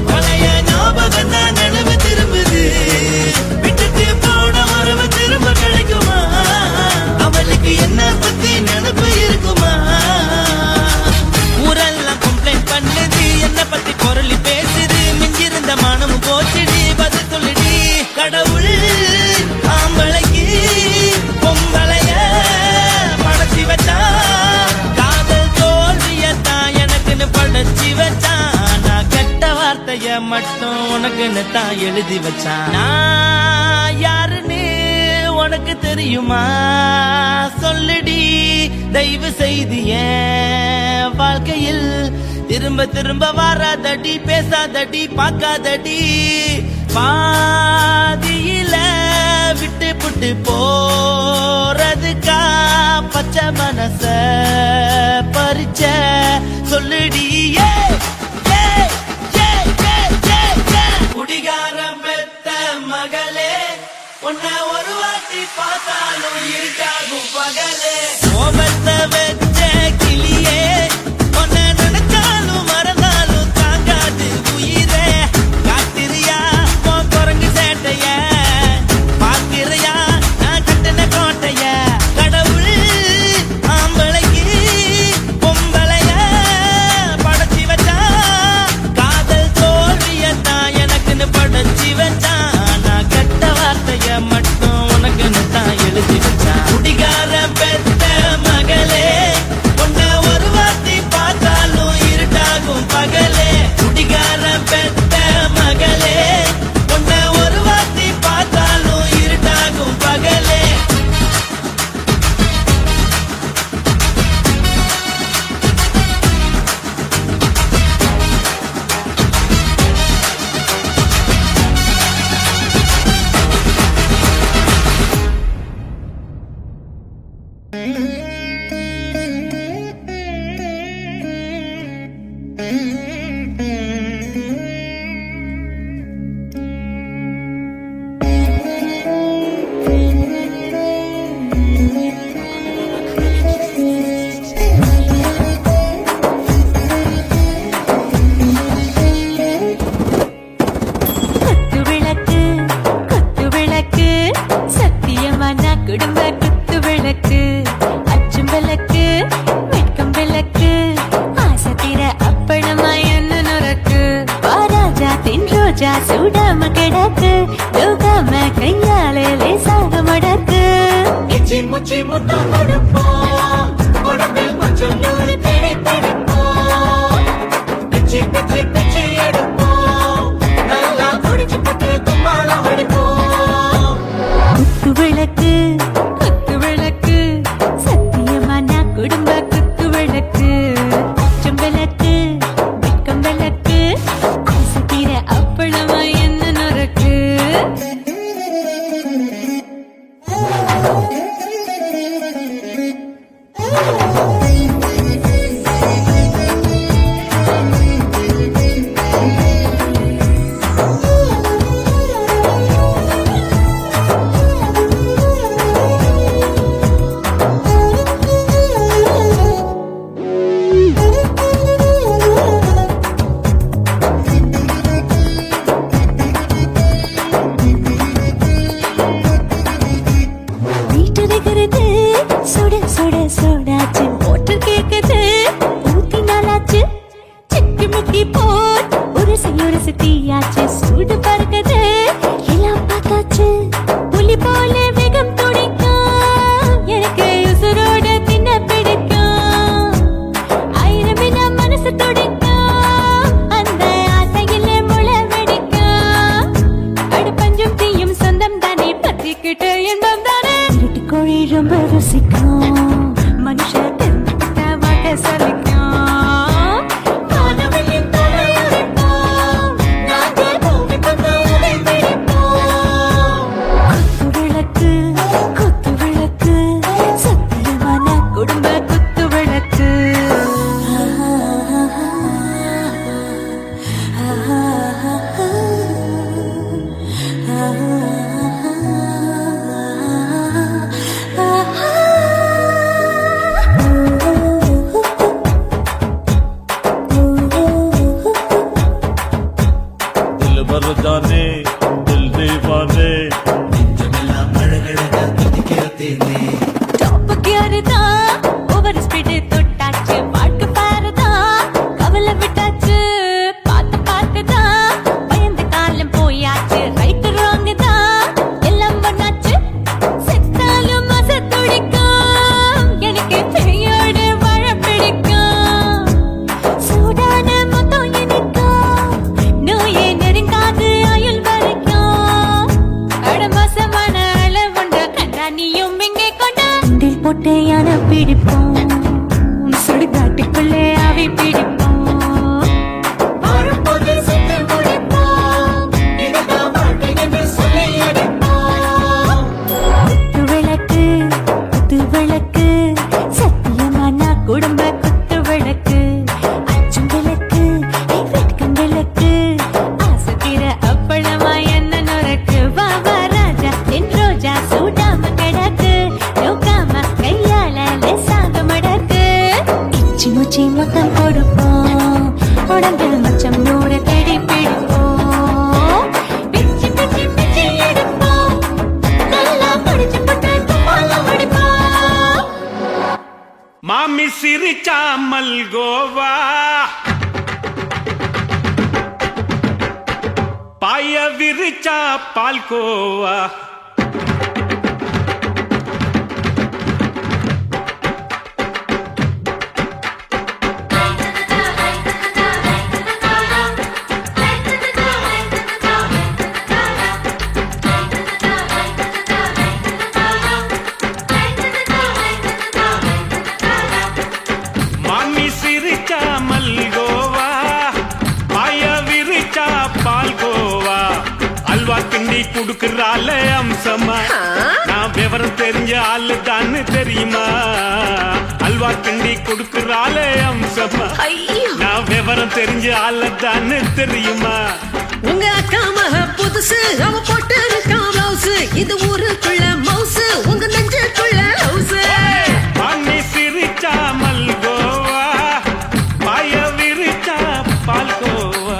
பழைய ஞாபகம் தான் நினைவு திரும்புது விட்டுட்டு போன உறவு திரும்ப கிடைக்குமா அவளுக்கு என்ன பத்தி நினைப்பு இருக்குமா ஊரெல்லாம் கம்ப்ளைண்ட் பண்ணுது என்ன பத்தி குரலி பேசுது மிஞ்சிருந்த மானமும் போச்சுடி பதில் சொல்லுடி கடவுள் ஆம்பளைக்கு பொம்பளைய படைச்சி வச்சா காதல் தோல்வியத்தான் எனக்குன்னு படைச்சி வச்சான் நான் கெட்ட வார்த்தைய மட்டும் உனக்குன்னு தான் எழுதி வச்சான் நான் யாருன்னு உனக்கு தெரியுமா சொல்லுடி தயவு செய்து என் வாழ்க்கையில் திரும்ப திரும்ப வராதடி பேசாதடி பார்க்காதடி பாதியில விட்டு புட்டு போறதுக்கா பச்சை மனச பறிச்ச சொல்லுடி குடிகாரம் பெத்த மகளே உன்னை ஒரு வாட்டி பார்த்தாலும் இருக்காகும் பகலே கோபத்தை வச்ச கிளியே உன்னை நினைச்சாலும் மறந்தாலும் தாங்காது உயிரே காத்திரியா உன் குரங்கு சேட்டைய பாக்கிறையா நான் கட்டின கோட்டைய கடவுள் ஆம்பளைக்கு பொம்பளைய படைச்சி வச்சா காதல் தோல்வியத்தான் எனக்குன்னு படைச்சி வச்சா நான் கெட்ட வார்த்தைய மட்டும் உனக்குன்னு தான் எழுதி வச்சான் குடிகார பெத்த மகளே ரோஜா சூடாம கிடக்கு யோகாம கையாலே லேசாக மடக்கு இச்சி முச்சி முத்தம் கொடுப்போம் உடம்பில் கொஞ்சம் நூறு தேடி பிடிப்போம் பிச்சி பிச்சி பிச்சி எடுப்போம் நல்லா குடிச்சு பட்டு கும்மாளம் அடிப்போம் குத்து விளக்கு சத்தியமான குடும்ப குத்து விளக்கு விளக்கு வெட்கம் விளக்கு ஆசைக்கிற அப்பளமா என்ன நொறுக்கு வீட்டடிக்கிறது சுட சுட சுடாச்சு மோட்டர் கேக்குது ஊத்தி நாளாச்சு சிக்கி முக்கி போர் ஒரு தீயாச்சு சூடு பறக்குது எல்லாம் பார்த்தாச்சு புலி போல வேகம் துடிக்கும் எனக்கு உசுரோட தின்ன பிடிக்கும் ஆயிரம் வினா மனசு துடிக்கும் அந்த ஆசையிலே முளை வெடிக்கும் அடு பஞ்சம் தீயும் சொந்தம் தானே பத்திக்கிட்டு இன்பம் தானே இருட்டு கோழி ரொம்ப ருசிக்கும் மனுஷ தெரிஞ்சுக்கிட்ட வாக்க சலிக்கும் வானவெளியின் தலையுரைப்போம் நாங்கள் பூமி பந்து உடை பிடிப்போம் குத்து விளக்கு சத்தியமான குடும்ப குத்து விளக்கு दिल भर जाने दिल दीवाने டாப் கியர் தான் ஓவர் ஸ்பீடு தொட்டாச்சு வாழ்க்கை பாரு தான் கவலை விட்டாச்சு பார்த்து தான் பயந்து காலம் போயாச்சு ரைட் ராங் தான் எல்லாம் பண்ணாச்சு செத்தாலும் மச துடிக்கும் எனக்கு பெரியோடு வாழ பிடிக்கும் சூடான மொத்தம் இனிக்கும் நோயே நெருங்காது ஆயுள் வரைக்கும் அடமோசமான அளவுண்ட கண்டானியும் இங்கே கொண்ட உண்டில் போட்டு யானை பிடிப்போம் சுடுகாட்டுக்குள்ளே அவை பிடிப்போம் வரும்போது செத்து முடிப்போம் இதுதான் வாழ்க்கை என்று சொல்லி அடிப்போம் குத்து விளக்கு சத்தியமான குடும்ப குத்து விளக்கு அச்சும் விளக்கு வெட்கம் விளக்கு ஆசைக்கிற அப்பளமா என்ன நொறுக்கு வா ராஜா என் ரோஜா சூடாம கிடக்கு யோகாம கையால லேசாக மடக்கு இச்சி முச்சி மொத்தம் கொடுப்போம் உடம்பில் மச்சம் நூறு தேடி பிடிப்போம் பிச்சி பிச்சி பிச்சி எடுப்போம் நல்லா படிச்சு பட்டு கும்மாளம் அடிப்போம் மாமி சிரிச்சா மல்கோவா பாய விரிச்சா பால்கோவா மாமி சிரிச்சா மல்கோவா பாய விரிச்சா பால்கோவா அல்வா கிண்டி குடுக்கறால அம்சமா நான் விவரம் தெரிஞ்ச ஆளு தான்னு தெரியுமா அல்வா கிண்டி குடுக்கறால அம்சமா நான் விவரம் தெரிஞ்ச ஆளு தான்னு தெரியுமா உங்க அக்கா மக புதுசு அவ போட்டு இருக்கான் பிளவுஸ் இது ஊருக்குள்ள மவுசு உங்க நெஞ்சுக்குள்ள ஹவுஸ் மாமி சிரிச்சா மல்கோவா பாய விரிச்சா பால்கோவா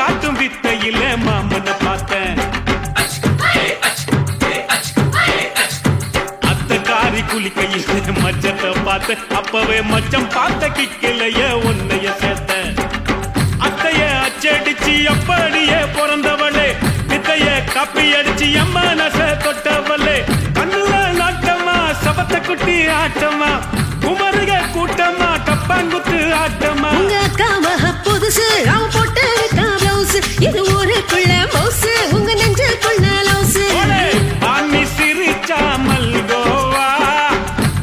காட்டும் வித்தையில மாமனை பார்த்தேன். அத்தக்காரி குளிக்கையில மச்சத்தை பார்த்தேன். அப்பவே மச்சம் பார்த்த கிக்கலைய உன்னைய சேர்த்தேன். அத்தைய அச்சடிச்சு அப்படியே பிறந்தவளே, வித்தைய காப்பி அடிச்சு எம்மனச தொட்டவளே. கண்ணுல நாட்டமா சபத்த குட்டி ஆட்டமா, குமருக கூட்டமா டப்பாங்குத்து ஆட்டமா. உங்க அக்காவ புதுசு அவ போட்டு பிளவுஸ், இது ஊருக்குள்ள மவுசு உங்க நெஞ்சுக்குள்ள லவுசு. ஆமி சிரிச்சா மல்கோவா,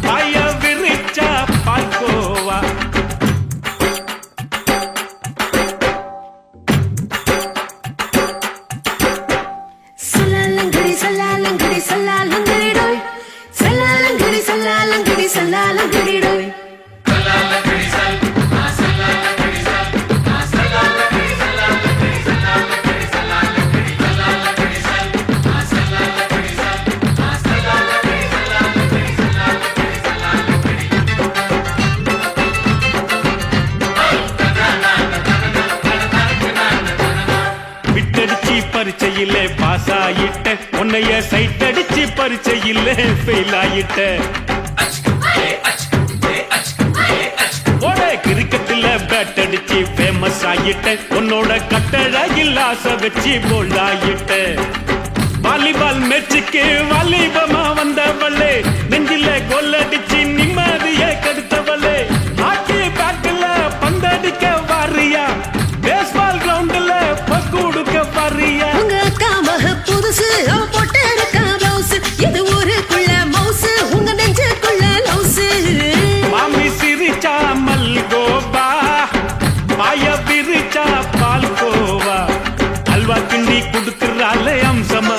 பாய விரிச்சா பால்கோவா. சல்லாலங்கடி சல்லாலங்கடி சல்லாலங்கடி டோய், சல்லாலங்கடி சல்லாலங்கடி சல்லாலங்கடி டோய். விட்டடிச்சு பரிச்சையிலே பாஸ் ஆயிட்ட, உன்னைய சைட் அடிச்சு பரிச்சையிலே ஃபெயில் ஆயிட்ட. கிரிக்கெட்ல பேட் அடிச்சு ஃபேமஸ் ஆயிட்ட, உன்னோட கட்டழகில் ஆசை வச்சு போல்ட் ஆயிட்ட. வாலிபால் மேட்சுக்கு வாலிபமா வந்தவளே, நெஞ்சில கோல் அடிச்சு நிம்மதியை கெடுத்தவளே. ஹாக்கி பேட்ல பந்தடிக்க வாரியா, பேஸ்பால் கிரவுண்ட்ல பக்கூடுக்க வாரியா. உங்க அக்காவ புதுசு அவ போட்டு பிளவுஸ், இது ஊருக்குள்ள மவுசு உங்க நெஞ்சுக்குள்ள லவுசு. மாமி சிரிச்சா மல்கோவா, பாய விரிச்சா பால்கோவா. அல்வா கிண்டி கொடுக்கறாளே அம்சமா,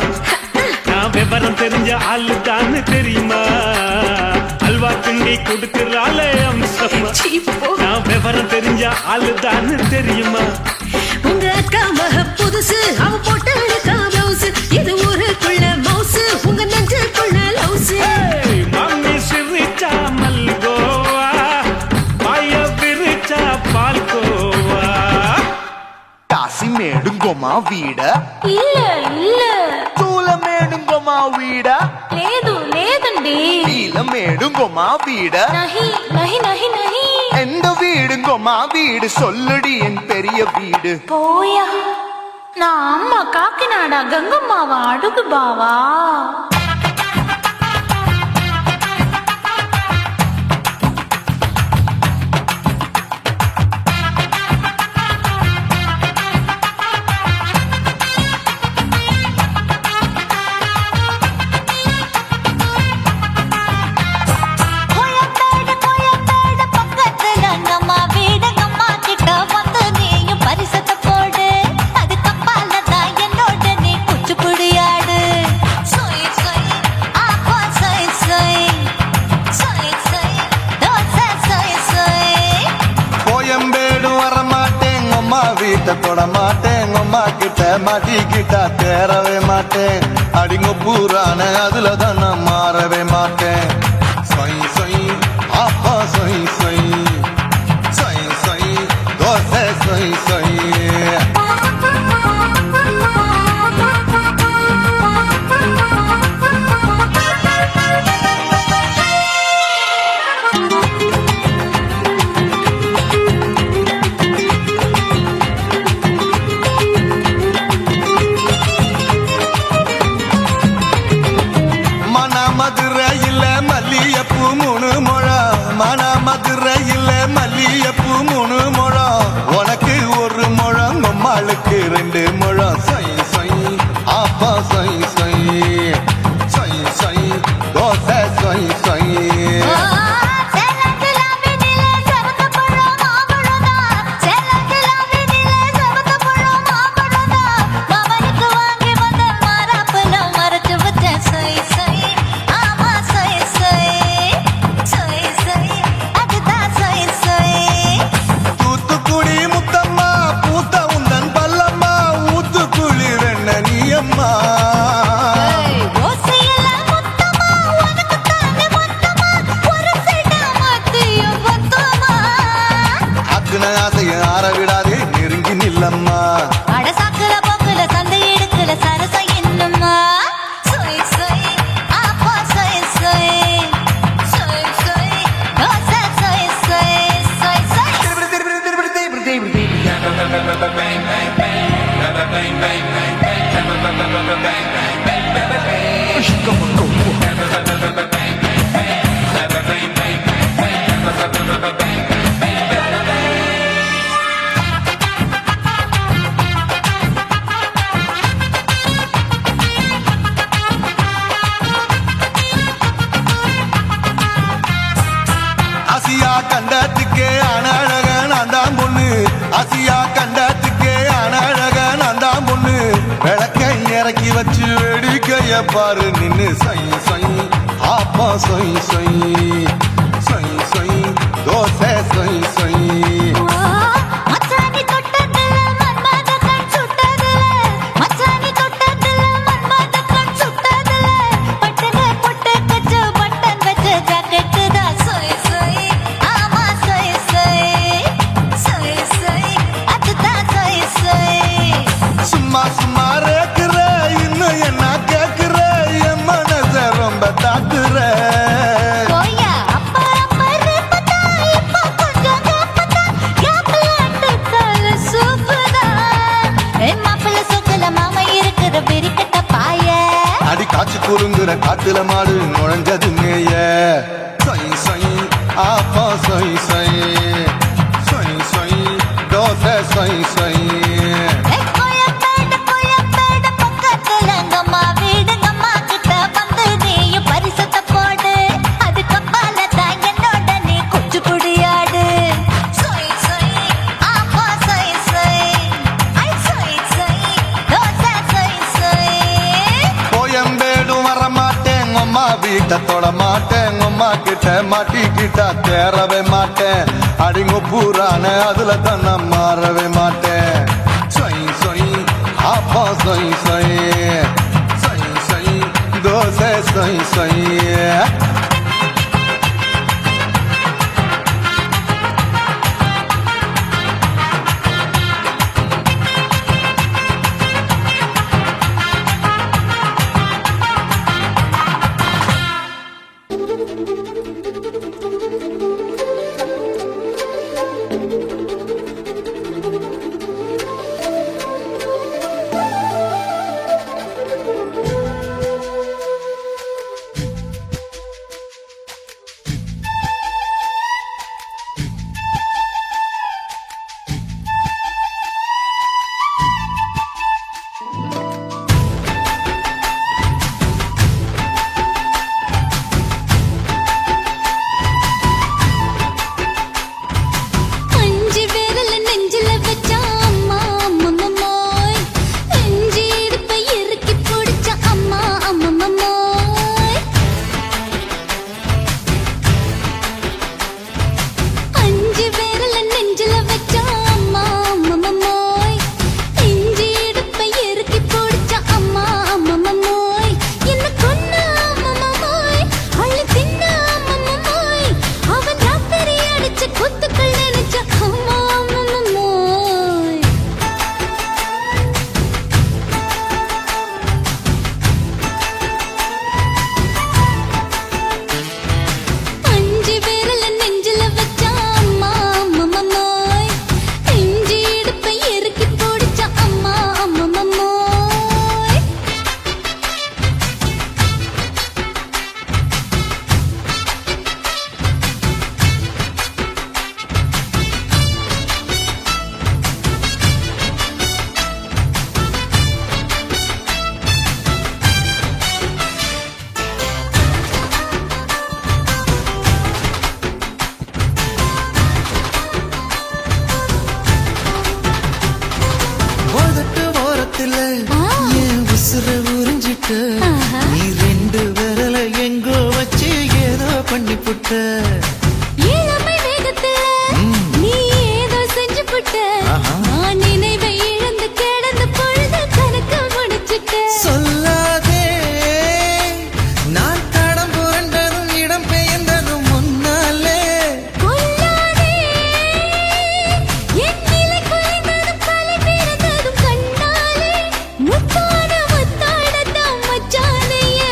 நான் விவரம் தெரிஞ்ச ஆளு தானு தெரியுமா. அல்வா கிண்டி கொடுக்கறாளே அம்சமா, நான் விவரம் தெரிஞ்ச ஆளு தானு தெரியுமா. உங்க அக்காவ புதுசு அவ போட்டு பிளவுஸ், இது ஊருக்குள்ள மவுசு உங்க நெஞ்சுக்குள்ள லவுசு. மாமி சிரிச்சா மல்கோவா, பாய விரிச்சா பால்கோவா. కాసి మేడుంగోమా వీడ இல்ல இல்ல తూల మేడుంగోమా వీడ లేదు లేదండి. నీల మేడుంగోమా వీడ నహి నహి నహి నహి. எந்த வீடுங்கோமா வீடு சொல்லுடி என் பெரிய வீடு. போயா, நான் அம்மா காக்கிநாடா கங்கம்மாவா அడుగు బావా. தொட மாட்டேன், அம்மா கிட்ட மாட்டிக்கிட்டா தேரவே மாட்டேன். அடிங்க பூரான அதுல தான் நான் மாறவே மாட்டேன். சொய் சொய் அப்பா சொய் சொய் சொய் சொய் தோசை சொய் சொய். மதுரையில் மல்லியப்பூ 3 முழம், மன மதுரையில் மல்லியப்பூ 3 முழம். உனக்கு 1 முழம், அம்மாளுக்கு 2 முழம். சொய் சொய் அப்பா சொய் சொய் சொய் சொய் தோசை சொய் சொய். தூத்துக்குடி முத்தம்மா பூத்த உந்தன் பல்லம்மா, ஊத்துக்குழி இறக்கி வச்சு வேடிக்கைய பாரு நின்னு சை சை ஆப்பா சை சை சை சை தோசை சை சை மச்சானி தொட்டதுல மன்மத கண் சுட்டதுல மச்சானி தொட்டதுல மன்மத கண் சுட்டதுல பட்டன பொட்டு கச்சு பட்டன் வச்ச ஜாக்கெட் தான் சொய் சொய் ஆமா சொய் சொய் சொய் சொய் அதுதான் சொய் சொய் சும்மா சும்மா ரேக்குற இன்னும் என்ன கேக்குற என் மனச ரொம்ப தாக்குற போயா அப்பா பத்தா இப்ப கொஞ்சம் கேப்பதா கேப்பல அட்டக்கால சூப்பரா மாப்பிள்ள சொக்கல மாமா இருக்கிற வெறிக்கட்ட பாய அடி காய்ச்சி குறுங்குற காட்டுல மாடு நுழைஞ்சது மேய சை சை ஆப்பா சை சை சை சை தோசை சை சை கோயம்பேடு பக்கத்துல எங்கம்மா வீடு அம்மா கிட்ட வந்து நீயும் பரிசத்தை போடு அதுக்கு பால தான் என்னோட நீ குச்சி புடியாடு சொய் சொய் ஆப்பா சொய் சொய் ஐ சொய் சொய் தோசை சொய் சொய் கோயம்பேடும் வர மாட்டேன் அம்மா வீட்டை தொட மாட்டேன் அம்மா கிட்ட மாட்டிக்கிட்டா தேரவே மாட்டேன் அடிங்க பூரான அதுல தான் நான் மாறவே மாட்டேன் சொய் சொய் ஆப்பா சொய் சொய் சொய் சொய் தோசை சொய் சொய் அஞ்சு விரல நெஞ்சில வச்சா அம்மா அம்மம்மோய் நெஞ்சி இடுப்பை இறுக்கி பிடிச்ச அம்மா அம்மம்மோய் அஞ்சு விரல நெஞ்சில வச்சா அம்மா அம்மம்மோய் நெஞ்சி இடுப்பை இறுக்கி பிடிச்ச அம்மா அம்மம்மோய் என்ன கொன்ன அம்மம்மோய் அள்ளி தின்ன அம்மம்மோய் அவன் ராத்திரி அடிச்ச குத்துக்கள் நினைச்ச அம்மா அம்மம்மோய் அஞ்சு விரல நெஞ்சில வச்சா அம்மா அம்மம்மோய் நெஞ்சி இடுப்பை இறுக்கி பிடிச்ச அம்மா அம்மம்மோய் உதட்டு ஓரத்துல என் உசுர உறிஞ்சிட்ட நீ ரெண்டு விரல எங்கோ வச்சு ஏதோ பண்ணி புட்ட இளமை வேகத்துல நீ ஏதோ செஞ்சு புட்ட நான் நினைவை இழந்து கிடந்த பொழுது கணக்கு முடிச்சிட்ட சொல்லாதே நான் தடம் புரண்டதும் இடம் பெயர்ந்ததும் முன்னாலே கொல்லாதே என் நிலை குலைந்ததும் கலை பிறந்ததும் கண்ணாலே முத்தான முத்தாடத்தான் மச்சானையே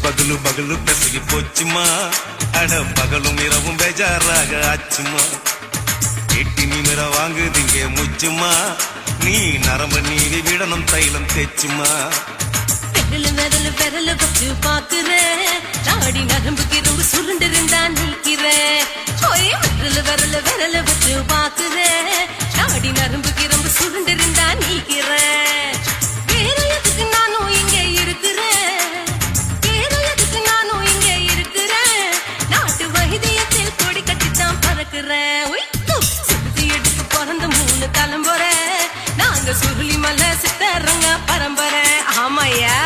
பகலு பகலு பெசகி போச்சுமா அட பகலும் இரவும் பேஜாராக ஆச்சுமா எட்டி நிமிர வாங்குதிங்க முச்சுமா நீ நரம்ப நீவி விடணும் தைலம் தேச்சுமா விரல விரல வச்சு பாக்குறேன் நாடி நரம்புக்கு ரொம்ப சுருண்டு இருந்தா நீக்கிறேன் விரல விரல வச்சு பாக்குறேன் நாடி நரம்புக்கு ரொம்ப சுருண்டு இருந்தா நீக்கிறேன் வேற எதுக்கு நானும் இங்க இருக்கிறேன் வேற எதுக்கு நானும் இங்க இருக்கிறேன் நாட்டு வைத்தியத்தில் கொடி கட்டித்தான் பறக்கிறேன் சுத்தி எடுத்து பிறந்த 3 தலைமுறை நாங்க சுருளி மலை சித்தரங்க பரம்பரை ஆமையா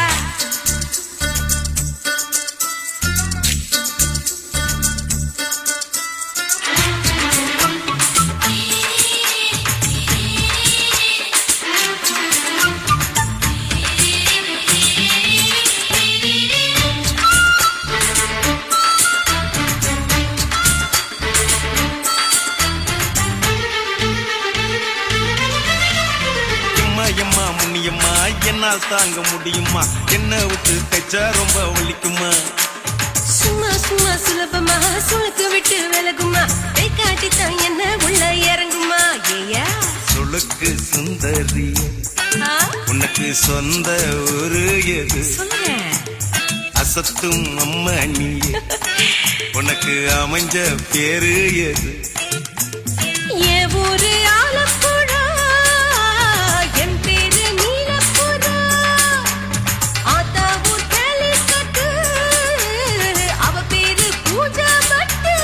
எம்மா முன்னியம்மா என்னால் தாங்க முடியுமா என்ன விட்டு தைச்சா ரொம்ப ஒலிக்குமா சும்மா சும்மா சுலபமா சுளுக்கு விட்டு விலகுமா கை காட்டித்தான் என்ன உள்ள இறங்குமா ஏயா சுளுக்கு சுந்தரி உனக்கு சொந்த ஒரு எது சொல்றேன் அசத்தும் அம்மா நீ உனக்கு அமைஞ்ச பேரு எது ஏ ஊரு ஆலப்புழா என் பேரு நீலப்புறா ஆத்தா ஊர் கேலிக்கட்டு அவ பேரு பூஜா பட்டு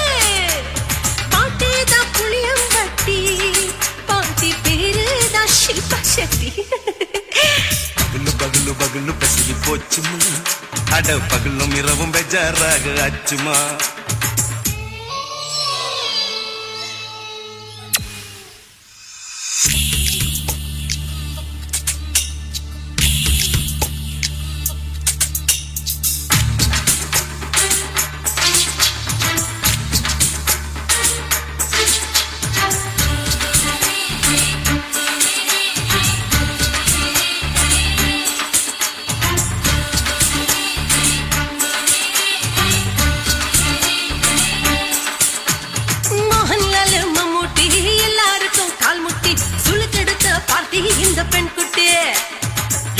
பாட்டி தான் புளியம்பட்டி பாட்டி பேரு தான் ஷில்பா செட்டி பகலு பகலு பகலு பெசகி போச்சுமா அட பகலும் இரவும் பெஜாராக ஆச்சுமா மோகன்லால் மம்மூட்டி எல்லாருக்கும் கால் முட்டி சுளுக்கெடுத்த பார்ட்டி இந்த பெண் குட்டி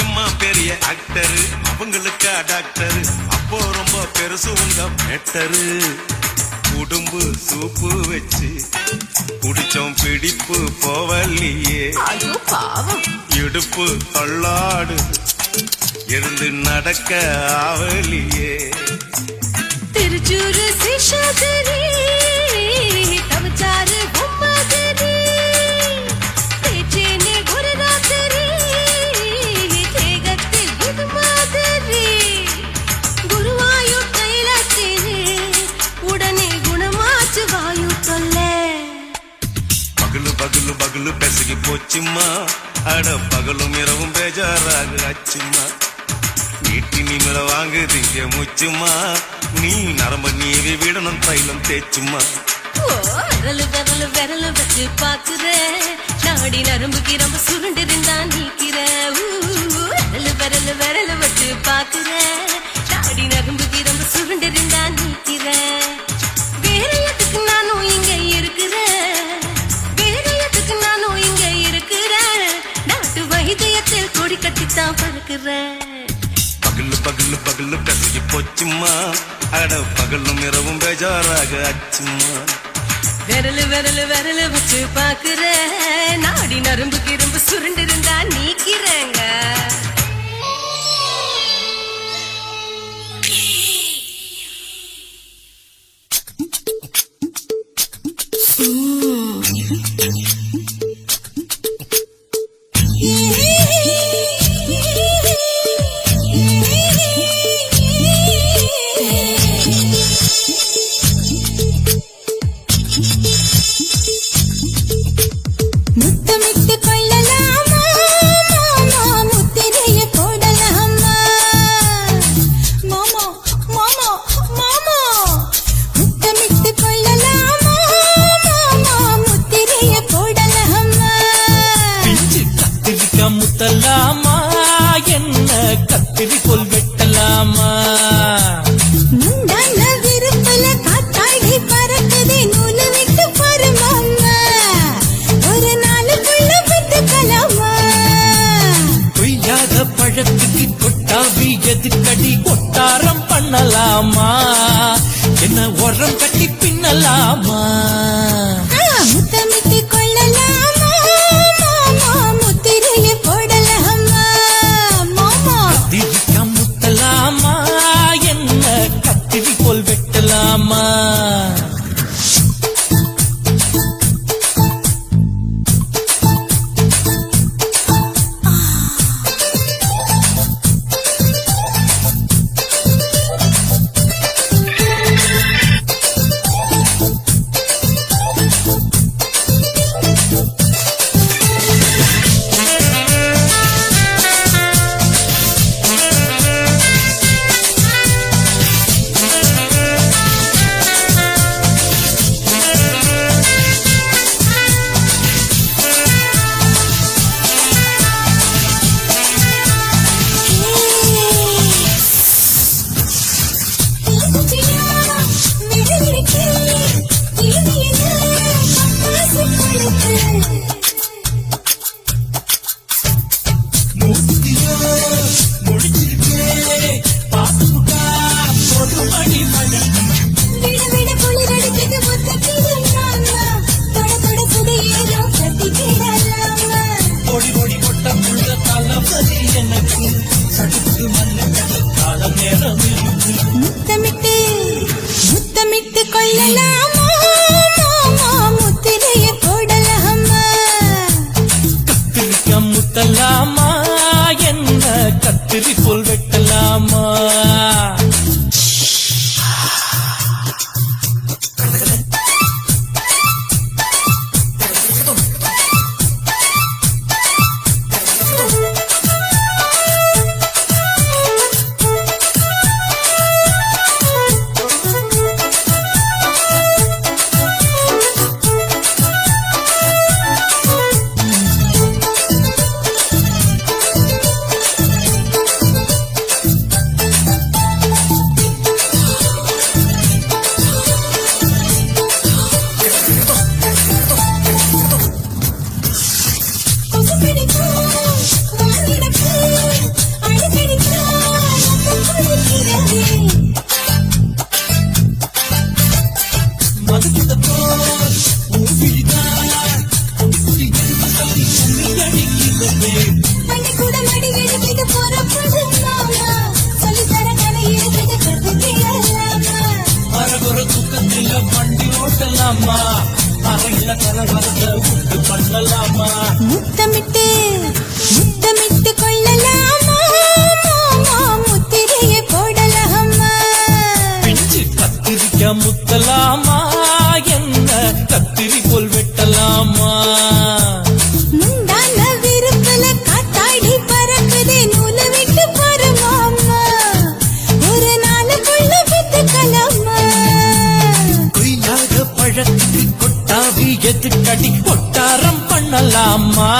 எம்மா பெரிய ஆக்டரு அவங்களுக்கா டாக்டரு அப்போ ரொம்ப பெருசு உங்க மேட்டரு உடும்பு சூப்பு வச்சு குடிச்சோம் பிடிப்பு போவல்லையே ஐயோ பாவம் இடுப்பு தள்ளாடு இருந்து நடக்க ஆவலியே திருச்சூரு சிஷாதிரி தவச்சாரு பொம்மாதிரி பேச்சேனே ஒரு ராத்திரி தேகத்தில் இது மாதிரி குருவாயூர் கைலாத்திரி உடனே குணமாச்சு வாயு தொல்லை பகலு பகலு பகலு பெசகி போச்சுமா அட பகலும் இரவும் பேஜாராக ஆச்சுமா நீட்டி நிமிர வாங்குதிங்க முச்சுமா நீ நரம்ப நீவி விடணும் தைலம் தேச்சுமா விரல வச்சு பாக்குறேன் நாடி நரம்புக்கு ரொம்ப சுருண்டு இருந்தா நீக்கிறேன் விரல வச்சு பாக்குறேன் நாடி நரம்புக்கு ரொம்ப சுருண்டு இருந்தா நீக்கிறேன் வேற எதுக்கு நானும் இங்க இருக்கிறேன் வேற எதுக்கு நானும் இங்க இருக்கிறேன் நாட்டு வைத்தியத்தில் கொடி கட்டித்தான் பறக்கிறேன் பகலு பகலு பகலு பெசகி போச்சுமா அட பகலும் இரவும் பேஜாராக ஆச்சுமா விரல வச்சு பாக்குறேன் நாடி நரம்புக்கு ரொம்ப சுருண்டு இருந்தா நீக்கிறேங்க முத்தமிட்டு கொள்ளலாமா மாமா முத்திரை பண்ணலாமா என்ன உரம் கட்டி பின்னலாமா முத்தமிட்டு கொள்ளலாமா மாமா முத்திரைய போடலாமா மாமா திரிக்கா முத்தலாமா என்ன கத்திரி போல் வெட்டலாமா முத்தமிட்டு முத்தமிட்டு கொள்ளலாமா மாமா முத்திரைய போடலாமா கத்திரிக்கா முத்தலாமா என்ன கத்திரி போல் வெட்டலாமா முத்தமிட்டு முத்தமிட்டு கொள்ளலாமா மாமா முத்திரைய போடலாமா கத்திரிக்கா முத்தலாமா என்ன கத்திரி போல் வெட்டலாமா முந்தான விருப்பல காத்தாடி பறக்குதே நூலை விட்டு பாரு மாமா ஒரு நாளுக்குள்ள வித்துக்கலாமா கொய்யாக பழத்துக்கு கொட்டாவி எதுக்கடி கொட்டாரம் பண்ணலாமா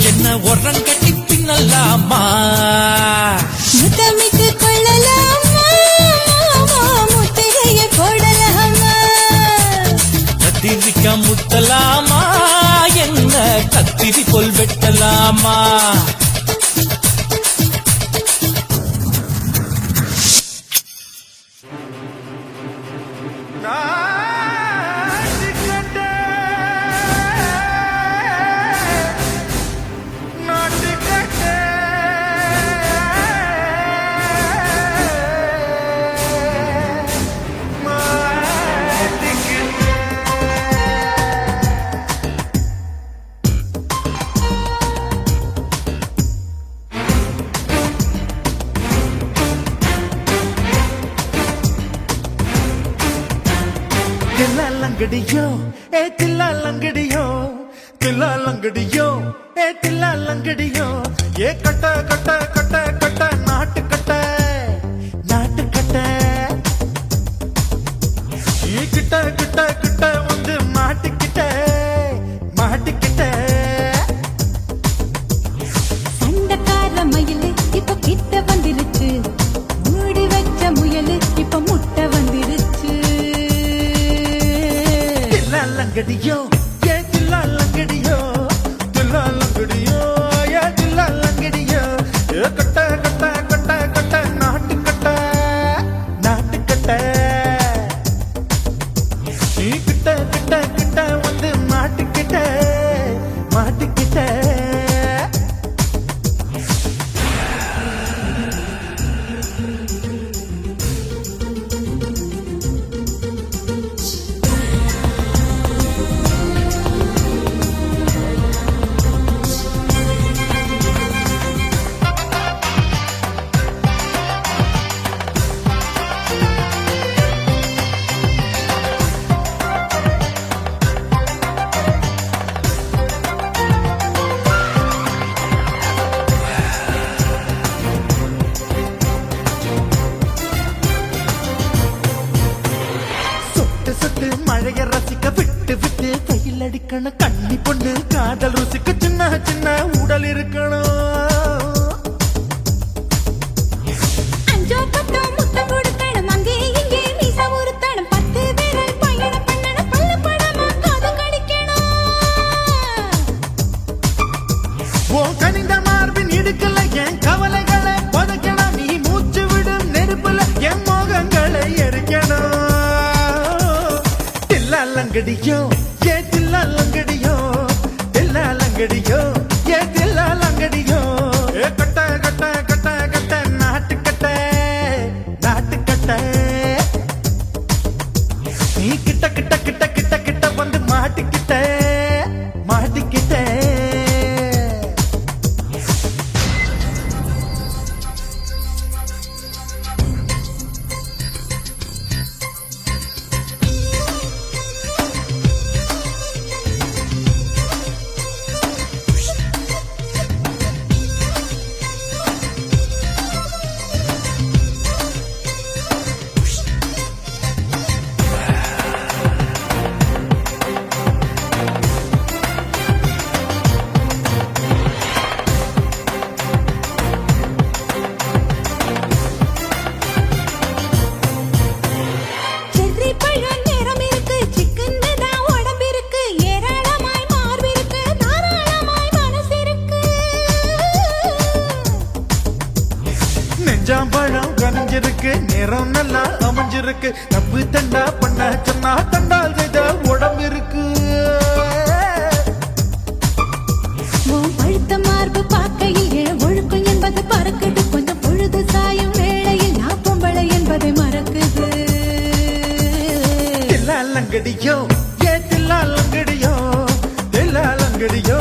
என்ன உரம் கட்டி பின்னலாமா முத்தமிட்டு கொள்ளலாமா மாமா முத்திரைய போடலாமா கத்திரிக்கா முத்தலாமா என்ன கத்திரி போல் வெட்டலாமா லங்கடியோ ஏ தில்லா லங்கடியோ தில்லா லங்கடியோ ஏ தில்லா லங்கடியோ ஏ கட்ட கட்ட கட்ட கட்ட நாட்டு கட்ட நாட்டு கட்ட ஏ கிட்ட கிட்ட கிட்ட வந்து மாட்டிக்கிட்ட மாட்டிக்கிட்ட சண்டக்கார மயிலு இப்ப கிட்ட வந்துருச்சு மூடி வச்ச முயலு இப்ப முட்டை வந்துருச்சு லங்கடியோ ஏ தில்லா லங்கடியோ தில்லா லங்கடியோ ஏ தில்லா லங்கடியோ ஏ கட்ட கட்ட கட்ட கட்ட நாட்டு கட்ட கட்டில் அடிக்கணும் கண்ணி பொண்ணு காதல் ருசிக்கு சின்ன சின்ன உடல் இருக்கணும் அஞ்சோ பத்தோ முத்தம் கொடுக்கணும் அங்கே இங்கே மீசா உருத்தணும் 10 விரல் பயணம் பண்ணணும் பல்ல படமா காது கடிக்கணும் ஓ கனிந்த மார்பின் இடுக்கல என் கவலைகளை புதைக்கணும் நீ மூச்சு விடும் நெருப்புல என் மோகங்களை எரிக்கணும் தில்லாலங்கடியோ ஏ தில்லாலங்கடியோ தில்லாலங்கடியோ ஏ தில்லாலங்கடியோ ஏ கட்ட கட்ட கட்ட கட்ட நாட்டுக்கட்ட நாட்டுக்கட்ட நீ கிட்ட கிட்ட கிட்ட கிட்ட கிட்ட வந்து மாட்டிக்கிட்ட மாட்டிக்கிட்ட செர்ரி பழம் நிறம் இருக்கு சிக்கன்னு தான் உடம்பு இருக்கு ஏராளமாய் மார்பு இருக்கு தாராளமாய் மனசு இருக்கு நெஞ்சாம்பழம் கனிஞ்சிருக்கு நிறம் நல்லா அமைஞ்சிருக்கு தப்பு தண்டா பண்ண சொன்னா தண்டால் செய்த உடம்பு இருக்கு உன் பழுத்த மார்பு பார்க்கையில் என் ஒழுக்கம் என்பது பறக்குது கொஞ்சம் பொழுது சாயும் வேளையில் நான் பொம்பளை என்பதை மறக்குது தில்லாலங்கடியோ ஏ தில்லாலங்கடியோ தில்லாலங்கடியோ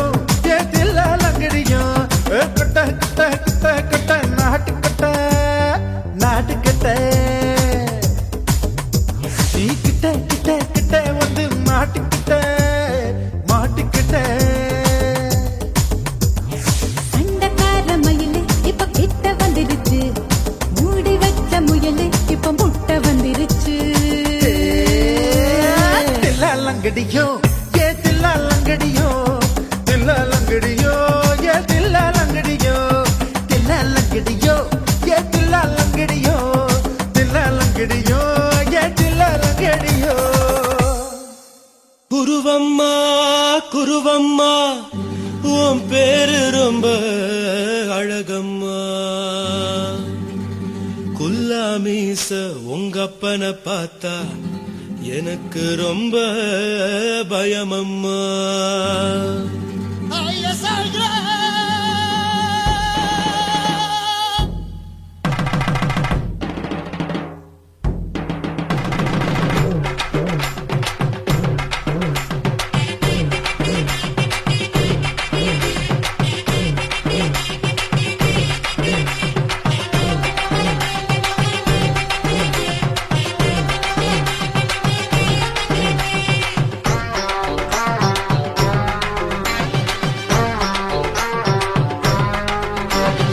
ஏ தில்லாலங்கடியோ ஏ கட்ட கட்ட கட்ட கட்ட நாட்டுக்கட்ட நாட்டுக்கட்ட நீ கிட்ட கிட்ட கிட்ட வந்து மாட்டிக்கிட்ட மாட்டிக்கிட்ட சண்டைக்கார மயிலு இப்ப கிட்ட வந்துருச்சு மூடி வச்ச முயலு இப்ப முட்டை வந்துருச்சு தில்லாலங்கடியோ ஏ தில்லாலங்கடியோ தில்லாலங்கடியோ ஏ தில்லாலங்கடியோ தில்லாலங்கடியோ ஏ தில்லாலங்கடியோ தில்லாலங்கடியோ ஏ தில்லாலங்கடியோ குருவம்மா குருவம்மா உன் பேரு ரொம்ப அழகம்மா குல்லாமீச உங்க அப்பனை பார்த்தா எனக்கு ரொம்ப பயமம்மா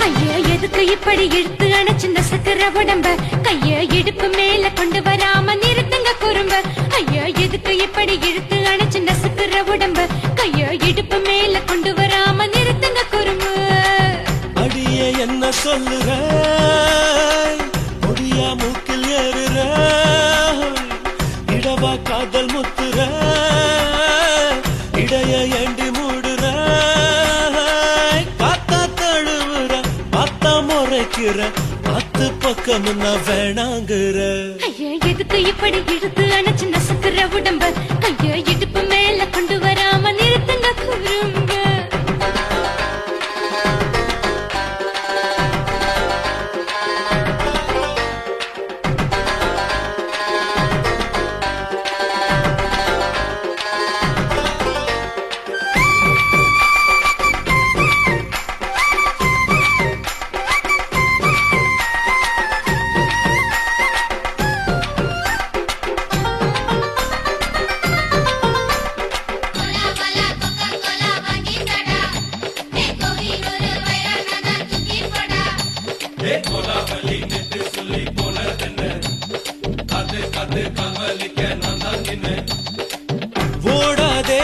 ஐயா எதுக்கு இப்படி இழுத்து அணைச்சு நசுக்கிற உடம்ப கைய இடுப்பு மேல கொண்டு வராம நிறுத்துங்க குறும்ப ஐயா எதுக்கு இப்படி இழுத்து அணைச்சு நசுக்கிற உடம்ப கைய இடுப்பு மேல கொண்டு வராம நிறுத்துங்க குறும்பு அடிய என்ன சொல்லுற முடியா மூக்கில் ஏறுற இடவா காதல் முத்துற இடைய ஏண்டி மூடுற காத்தா தழுவுற பார்த்தா முறைக்கிற 10 பக்கம் நான் வேணாங்குற ஐயா எதுக்கு இப்படி இழுத்து அணைச்சு நசுக்கிற உடம்ப கைய இடுப்பு மேல கொண்டு வராம நிறுத்துங்க குறும்ப ஓடாதே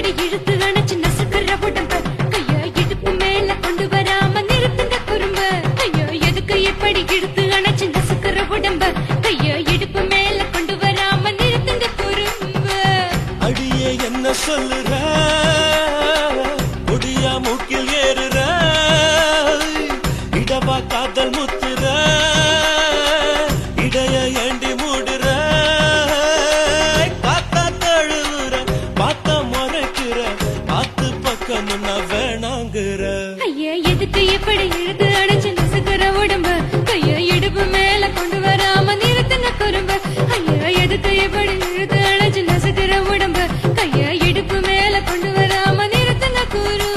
எப்படி இழுத்து அணைச்சு நசுக்கிற உடம்ப கைய இடுப்பு மேல கொண்டு வராம நிறுத்துங்க குறும்ப ஐயோ எதுக்கு எப்படி இழுத்து அணைச்சு நசுக்கிற உடம்ப கைய இடுப்பு மேல கொண்டு வராம நிறுத்துங்க குறும்ப அடியே என்ன சொல்லுற முடியா மூக்கில் ஏறுற இடவா காதல் முத்துற இடைய ஏண்டி மூடுற காத்தா தழுவுற பார்த்த முறைக்கிற பார்த்து பக்கம் வேணாங்குற ஐயா எதுக்கு எப்படி இழுத்து அணைச்சு நசுக்கிற உடம்ப கைய இடுப்பு மேல கொண்டு வராம நிறுத்துங்க குறும்ப ஐயா எதுக்கு எப்படி இழுத்து அணைச்சு நசுக்கிற உடம்ப கைய இடுப்பு மேல கொண்டு வராம நிறுத்துங்க குறும்ப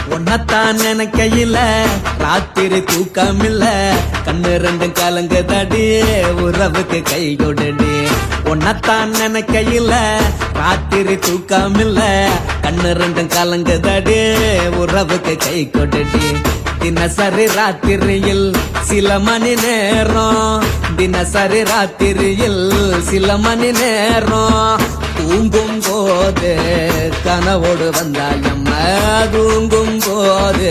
உன்னத்தான் நினைக்கையில ராத்திரி தூக்கமில்ல கண்ணு ரெண்டும் கலங்குதடி உறவுக்கு கை கொடுடி உன்னத்தான் நினைக்கையில ராத்திரி தூக்கமில்ல கண்ணு ரெண்டும் கலங்குதடி உறவுக்கு கை கொடுடி தினசரி ராத்திரியில் சில மணி நேரம் தினசரி ராத்திரியில் சில மணி நேரம் தூங்கும் போது கனவோடு வந்தாயம்மா தூங்கும் போது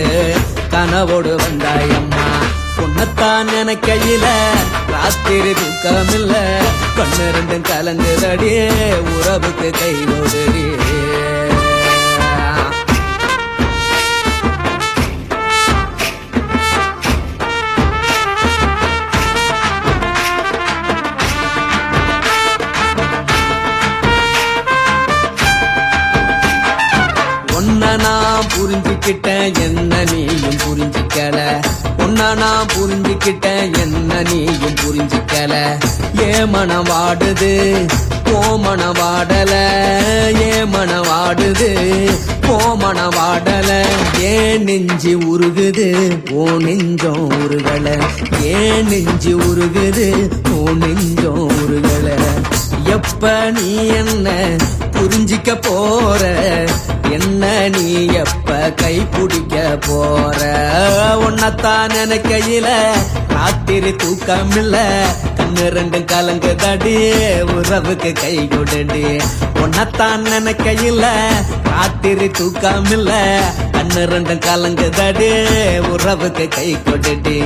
கனவோடு வந்தாயம்மா உன்னத்தான் நினைக்கையில ராத்திரி தூக்கமில்ல கண்ணு ரெண்டும் கலங்குதடி உறவுக்கு கை ஓடுடி நான் புரிஞ்சுக்கிட்டேன் என்ன நீயும் புரிஞ்சுக்கல உன்ன நான் புரிஞ்சுக்கிட்டேன் என்ன நீயும் புரிஞ்சுக்கல ஏ மனம் வாடுது ஓ மனம் வாடல ஏ மனம் வாடுது ஓ மனம் வாடல ஏன் நெஞ்சு உருகுது ஓ நெஞ்சம் உருகல ஏன் நெஞ்சு உருகுது ஓ நெஞ்சம் உருகல எப்ப நீ என்ன புரிஞ்சிக்க போற என்ன நீ எப்ப கை பிடிக்க போற உன்னத்தான் நினைக்கையில ராத்திரி தூக்கமில்ல கண்ணு ரெண்டும் கலங்குதடி உறவுக்கு கை கொடுடி உன்னத்தான் நினைக்கையில ராத்திரி தூக்கமில்ல கண்ணு ரெண்டும் கலங்குதடி உறவுக்கு கை கொடுடி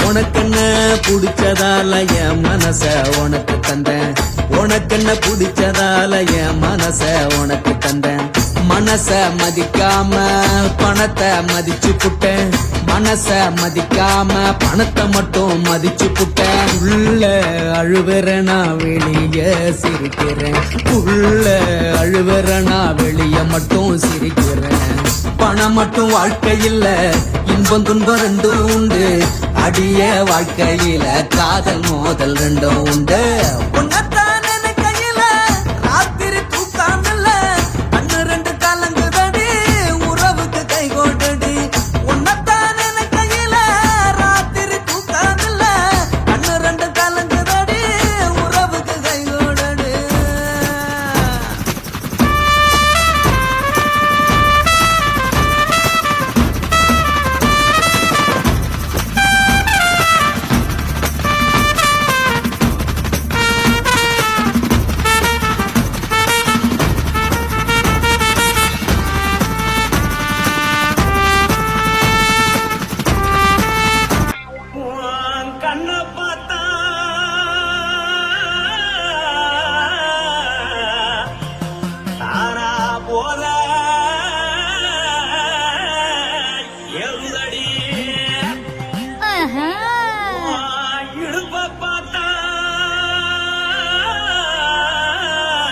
உனக்கென்ன பிடிச்சதால என் மனச உனக்கு தந்தேன் உனக்கென்ன பிடிச்சதால என் மனச உனக்கு தந்தேன் மனச மதிக்காம பணத்தை மதிச்சு புட்டேன் மனச மதிக்காம பணத்தை மட்டும் மதிச்சு புட்டேன் உள்ள அழுவற நான் வெளிய சிரிக்கிறேன் உள்ள அழுவற நான் வெளிய மட்டும் சிரிக்கிறேன் பணம் மட்டும் வாழ்க்கையில் இன்பம் துன்பம் ரெண்டும் உண்டு அடிய வாழ்க்கையில காதல் மோதல் ரெண்டும் உண்டு உன்னத்தான் நினைக்கையில ராத்திரி தூக்காமல்ல கண்ணு ரெண்டு கலங்குதடி உறவுக்கு கை கொண்டடி உன்னத்தான் நினைக்கையில ராத்திரி தூக்காமல்ல கண்ணு ரெண்டு கலங்குதடி உறவுக்கு கை கொண்டடி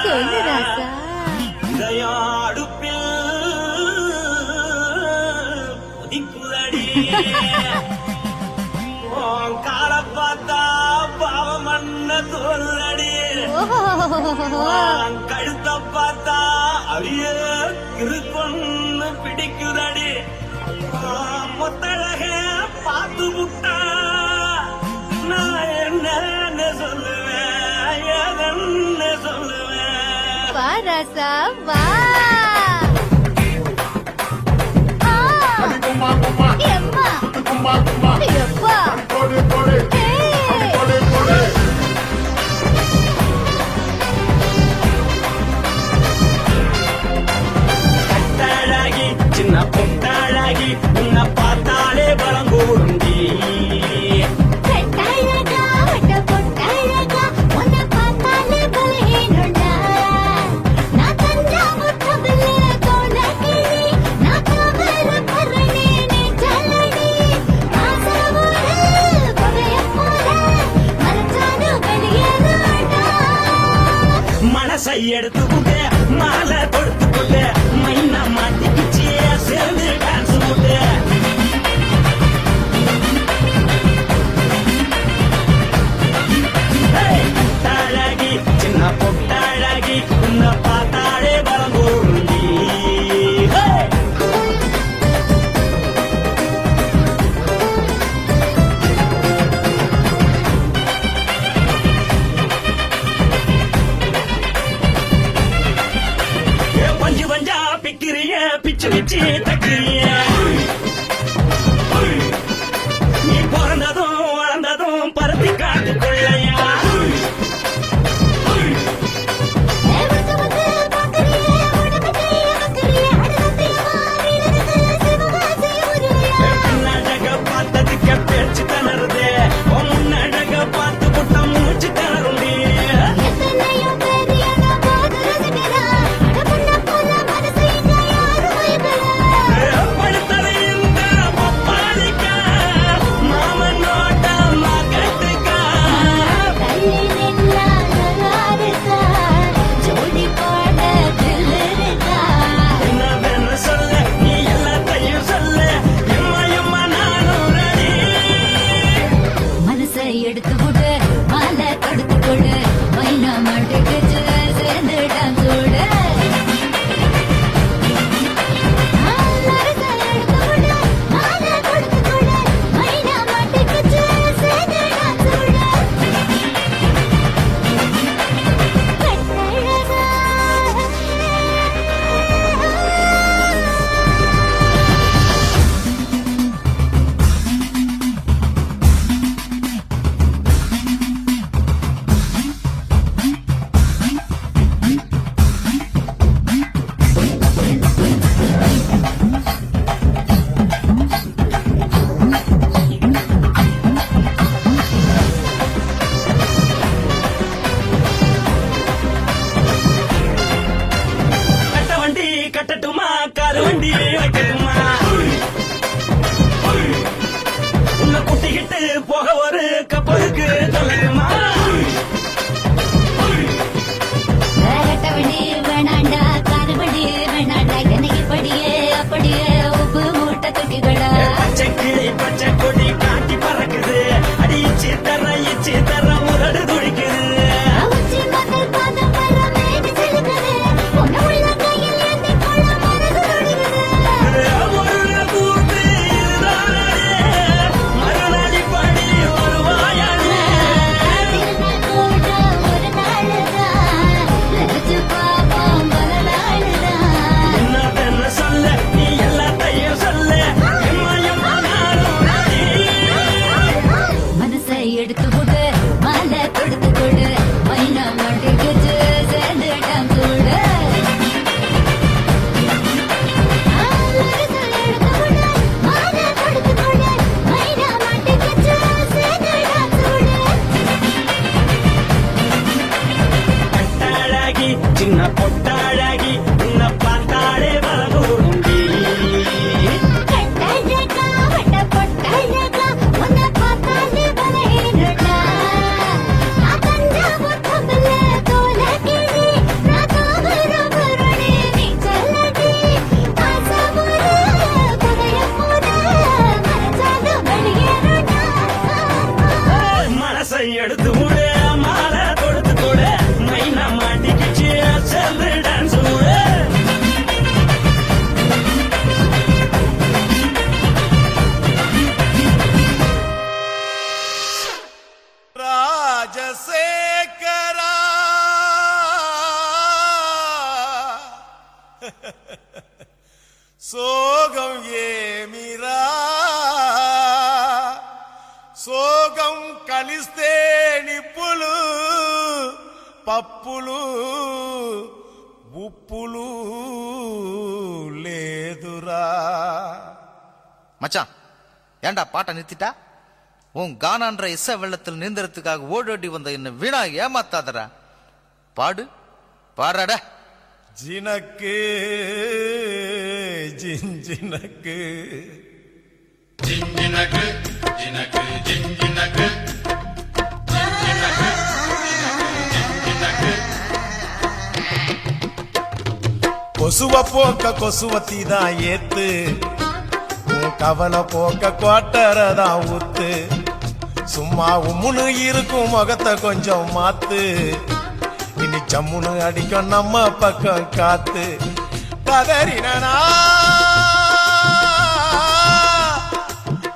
சொல்லு ராசா. இதயாடுப்பில் உதிக்குதடி கால பார்த்தா பாவம் மண்ண தோல்றடி கழுத்த பார்த்தா அழிய இருக்குன்னு பிடிக்குதடி மொத்தழக பார்த்து விட்டா நான் என்ன சொல்லுவேன் என்ன சொல்லுவேன். வா ராசா வா. எம்மா. எப்பா. கட்டாழகி சின்ன பொட்டாழகி உன்னை பார்த்தாலே பலம் கூடுண்டி. கட்டழகா வட்ட பொட்டழகா உன்னை பார்த்தாலே பலஹீனண்டா. நான் தஞ்சாவூர் கபிலே தோணகிரி நான் கவர பரணி நீ ஜல்லடி. ஆசையோடு புகைய போல மறைச்சாலும் வெளியேறாண்டா. மனசை எடுத்துக்கிட்டு மாலை கொடுத்துக்கிட்டு மைனா மாட்டிக்கிச்சு சேர்ந்து டான்ஸ் போட்டு. பொட்டாழகி சின்ன பொட்டாழகி உன்னை பார்த்தாலே பலம் கூடுண்டி. பஞ்சு பஞ்சா பிக்கிறிய பிச்சு பிச்சு தக்கிறிய. நீ பிறந்ததும் வளர்ந்ததும் பருத்தி காட்டுக்குள்ளையா. வந்து வந்து பார்க்கறியே உடம்பு கைய வைக்கறியே அடுத்தமா வீரருக்கு சிவகாசி உருளையா. கர்நாடக பார்த்ததுக்கு பேச்சு தளருது முன்னடக பார்த்து புட்ட மூச்சு தளருண்டி. எத்தனையோ பேர் என்ன பார்த்து ரசிக்கிறா. அட பொண்ண போல மனசு இங்க யாரும் வைக்கல. படுத்தது இந்த பப்பாளிக்கா மாமன் நோட்ட மகட்டுக்கா. தள்ளி நின்னா நல்லாருக்கா. ஜோடி போட தில்லிருக்கா. என்ன சொல்ல நீ எல்லாத்தையும் சொல்ல எம்மா எம்மா நானும் ரெடி. மனசை எடுத்து விடு மாலை தொடுத்து கொடு மைனா மாட்டுக்குச்சு சேர்ந்து டான்ஸ் ஓடு. மனசை எடுத்து விடு மாலை கொடுத்து கொடு மைனா மாட்டுக்குச்சு சேர்ந்து டான்ஸ் ஓடு. கட்டழகா கட்ட வண்டி கட்டட்டுமா காரு வண்டி வைக்கட்டுமா. உன்னை கூட்டிக்கிட்டு போக ஒரு கப்பலுக்கு சொல்லட்டுமா. கட்ட வண்டி வேணாண்டா காரு வண்டி வேணாண்டா எனக்கு இப்படியே அப்படியே உப்பு மூட்டை தூக்கிக்கடா. பச்சை கிளி பச்சை கொடி காட்டி பறக்குது அடி இச்சி தர உதடு துடிக்குது. உச்சி மகள் பாதம் வர மேடி செலுக்குது. உன்னை உள்ள கையில் ஏந்தி கொள்ள மனசு துடிக்குது. ஒரு கூத்து இதுதானே மறுநாளி படி வருவாயானே. திருநாள் கூட ஒரு நாளுதான். நினைச்சு பாப்போம் பல நாளுதான். என்ன சொல்ல நீ எல்லாத்தையும் சொல்ல எம்மா எம்மா நானும் ரெடி. மனசை எடுத்து விடு மாலை தொடுத்து கொடு மைனா மாட்டுக்குச்சு சேர்ந்து டான்ஸ் ஓடு. மனசை எடுத்து விடு மாலை கொடுத்து கொடு மைனா மாட்டுக்குச்சு சேர்ந்து டான்ஸ் ஓடு. கட்டாழகி சின்ன பொட்டாழகி உன்னை பார்த்தாலே பலகூருண்டி. கட்டழகா வட்ட பொட்டழகா உன்னை பார்த்தாலே பலஹீனண்டா. நான் தஞ்சாவூர் கபிலே தோணகிரி சோகம் ஏமிரா సోగం కలిస్తే నిప్పులు పప్పులు ఉప్పులు లేదురా. மச்சான் ஏண்டா பாட்டை நிறுத்திட்டா? உன் கானான்ற இசை வெள்ளத்தில் நீந்தறதுக்காக ஓடோடி வந்த என்ன வீணா ஏமாத்தாதரா. பாடு பாடுறாட. ஜினக்கு ஜிஞ்சினக்கு ஜிஞ்சினக்கு ஜினக்கு ஜிஞ்சினக்கு ஜிஞ்சினக்கு ஜிஞ்சினக்கு கொசுவ போக்க கொசுவத்தி தான் ஏத்து, உன் கவலை போக்க கோட்டரதான் ஊத்து. சும்மா உம்முனு இருக்கும் முகத்தை கொஞ்சம் மாத்து, இனி ஜம்முனு அடிக்கும் நம்ம பக்கம் காத்து. கதறினா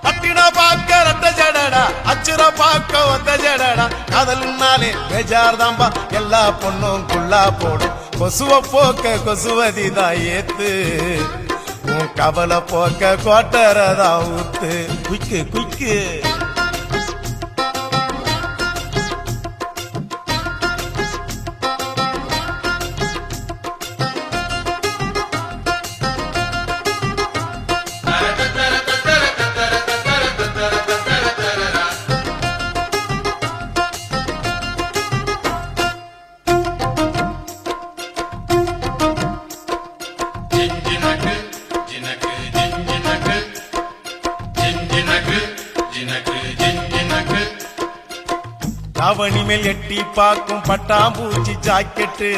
அட்டின பாக்க ரத்த ஜடடா, அச்சுர பாக்க ஒத்த ஜடடா. காதல்னாலே பேஜார் தாம்பா, எல்லா பொண்ணும் குள்ளா போடும். கொசுவ போக்க கொசுவதி தான் ஏத்து, உன் கவலை போக்க கோட்டரதான் ஊத்து. குய்க்கு குய்க்கு அவனி மேல் எட்டி பாக்கும் பட்டாம்பூச்சி ஜாக்கெட்டு,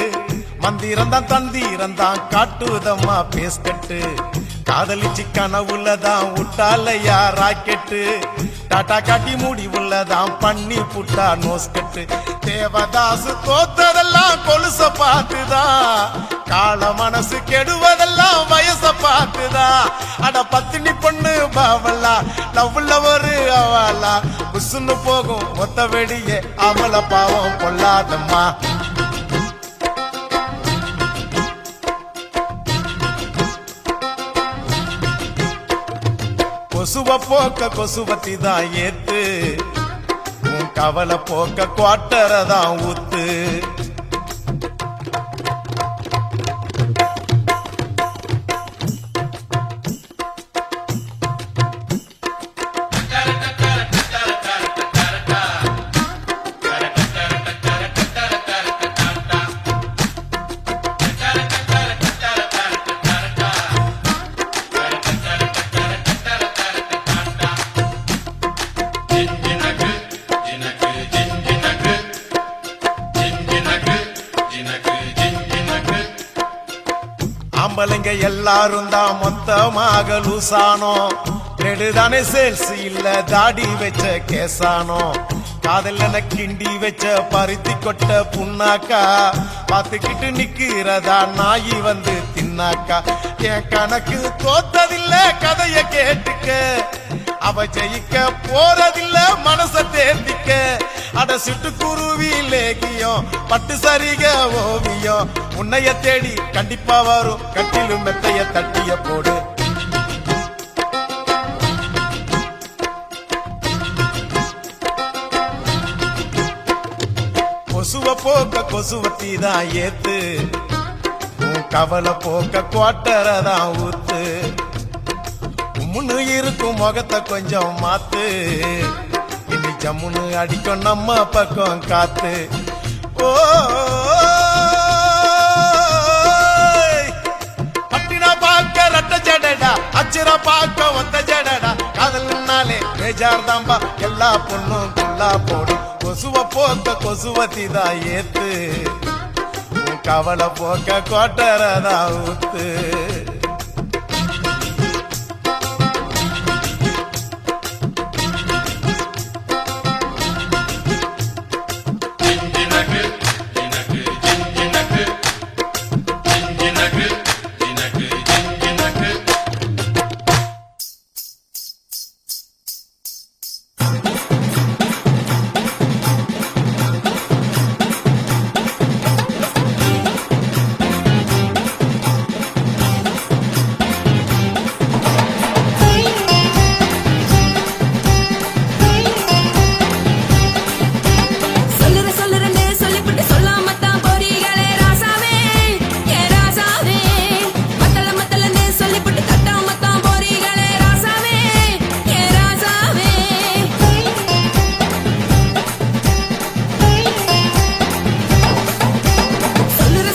மந்திரந்தான் தந்திரந்தான் காட்டுதம்மா பேஸ்கட்டு. காதலிச்சு கனவுலதான் விட்டாலையா ராக்கெட்டு, டாட்டா காட்டி முடிவுள்ளதான் பண்ணி புட்டா நோஸ்கட்டு. தேவதாசு தோத்ததெல்லாம் கொலுச பார்த்துதான், கால மனசு கெடுவதெல்லாம் வயச பார்த்துதான். அட பத்தினி பொண்ணு பாவலா, லவ்ல ஒரு அவலா, புசுன்னு போகும் மொத்த வெடியே அவள பாவம் கொள்ளாதம்மா. கொசுவ போக்க கொசுவத்தி தான் ஏத்து, உன் கவலை போக்க குவாட்டரதான் ஊத்து. ஆம்பளைங்க எல்லாரும் தான் மொத்தமாக லூசானோ, நெடுதானே சேல்ஸ் இல்ல தாடி வச்ச கேசானோ. காதல்ல கிண்டி வச்ச பருத்தி கொட்ட புண்ணாக்கா, பாத்துக்கிட்டு நிக்கிறதா நாயி வந்து தின்னாக்கா. என் கணக்கு தோத்ததில்ல கதைய கேட்டுக்க, அவ ஜெயிக்க போறதில்ல மனச தேர்த்திக்க. அட சிட்டுக்குருவி லேகியம் பட்டு சரிக ஓவியம், உன்னைய தேடி கண்டிப்பா வரும் கட்டிலும் மெத்தைய தட்டிய போடு. கொசுவ போக்க கொசுவத்தி தான் ஏத்து, உன் கவலை போக்க குவாட்டரதான் ஊத்து. முன்னு இருக்கும் முகத்தை கொஞ்சம் மாத்து, இனி ஜம்முன்னு அடிக்கும் நம்ம பக்கம் காத்து. ஓ அட்டினா பாக்க ரட்ட ஜடடா, அச்சுர பாக்க ஒத்த ஜடடா. காதல்னாலே பேஜார் தாம்பா, எல்லா பொண்ணும் குள்ளா போடும். கொசுவ போக்க கொசுவத்தி தான் ஏத்து, உன் கவலை போக்க கோட்டரதான் ஊத்து.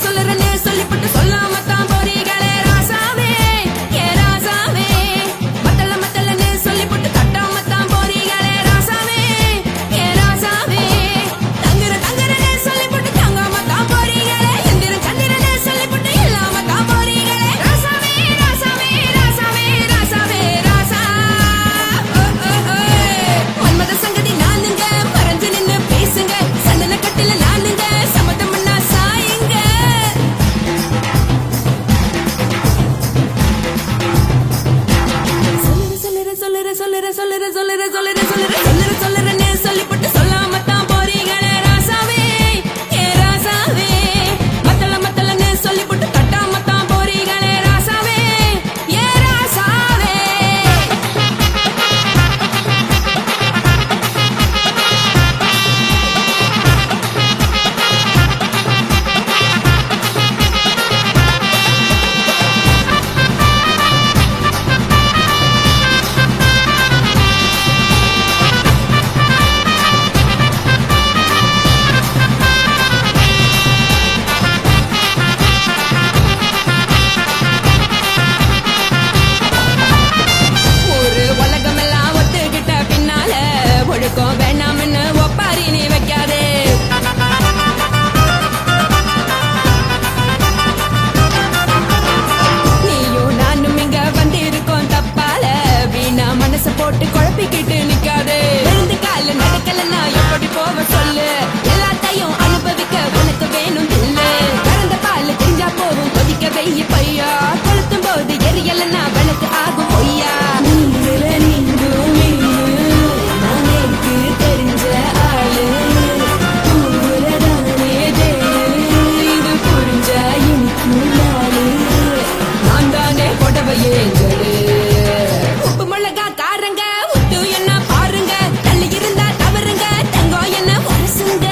சொல்லுறேன்னு சொல்லிப்பட்டு சொல்லாம தான் போறீங்களே ராசாவே ஏ ராசாவே மத்தல மத்தலன்னு சொல்லிப்பட்டு தட்டாம தான் போறீங்களே ராசாவே ஏ ராசாவே தங்குற தங்குறன்னு சொல்லிப்பட்டு தங்காம தான் போறீங்களே எந்திர சந்திரன்னு சொல்லிப்பட்டு இல்லாம தான் போறீங்களே ராசாவே ராசாவே ராசாவே ராசாவே ராசா மன்மத சங்கதி நானுங்க மறைஞ்சு நின்னு பேசுங்க சந்தன கட்டில நானுங்க சம்மதம் பண்ணா சாயுங்க சொல்லுறேன்னு சொல்லிப்பட்டு சொல்லாம தான் போறீங்களே ராசாவே ஏ ராசாவே மத்தல மத்தலன்னு சொல்லிப்பட்டு தட்டாம தான் போறீங்களே ராசாவே ஏ ராசாவே ஒரு உலகமெல்லாம் ஒத்துக்கிட்ட பின்னால ஒழுக்கம் வேணாம்னு ஒப்பாரி நீ வைக்காதே நீயும் நானும் இங்க வந்திருக்கோம் தப்பால வீணா மனச போட்டு குழப்பிக்கிட்டு நிக்காதே விழுந்து கால நடக்கலன்னா எப்படி போவ சொல்லு எல்லாத்தையும் அனுபவிக்க உனக்கு வேணும் இல்லு கறந்த பால் தெரிஞ்சா போகும் கொதிக்க வெய்ய பையா கொளுத்தும் போது எரியலன்னா வழக்கு ஆகும் பொய்யா நீங்கள நீங்கும் நானேக்கு தெரிஞ்ச ஆளு ஊரதானே தேடு இது புரிஞ்சா எனக்கு நாளு நான் தானே புடவையே உப்பு மிளகா காரங்க உத்து என்ன பாருங்க தள்ளி இருந்தா தவறுங்க தங்கம் என்ன வரசுங்க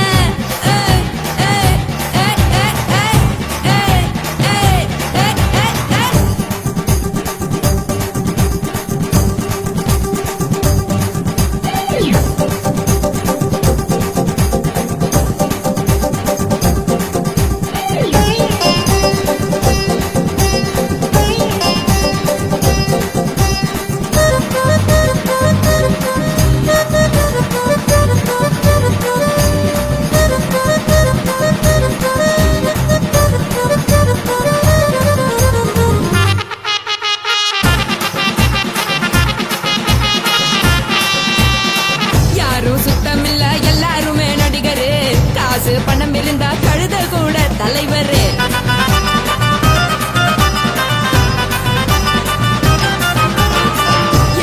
யாரும் சுத்தமில்ல எல்லாருமே நடிகரு காசு பணம் இருந்தா கழுத கூட தலைவரு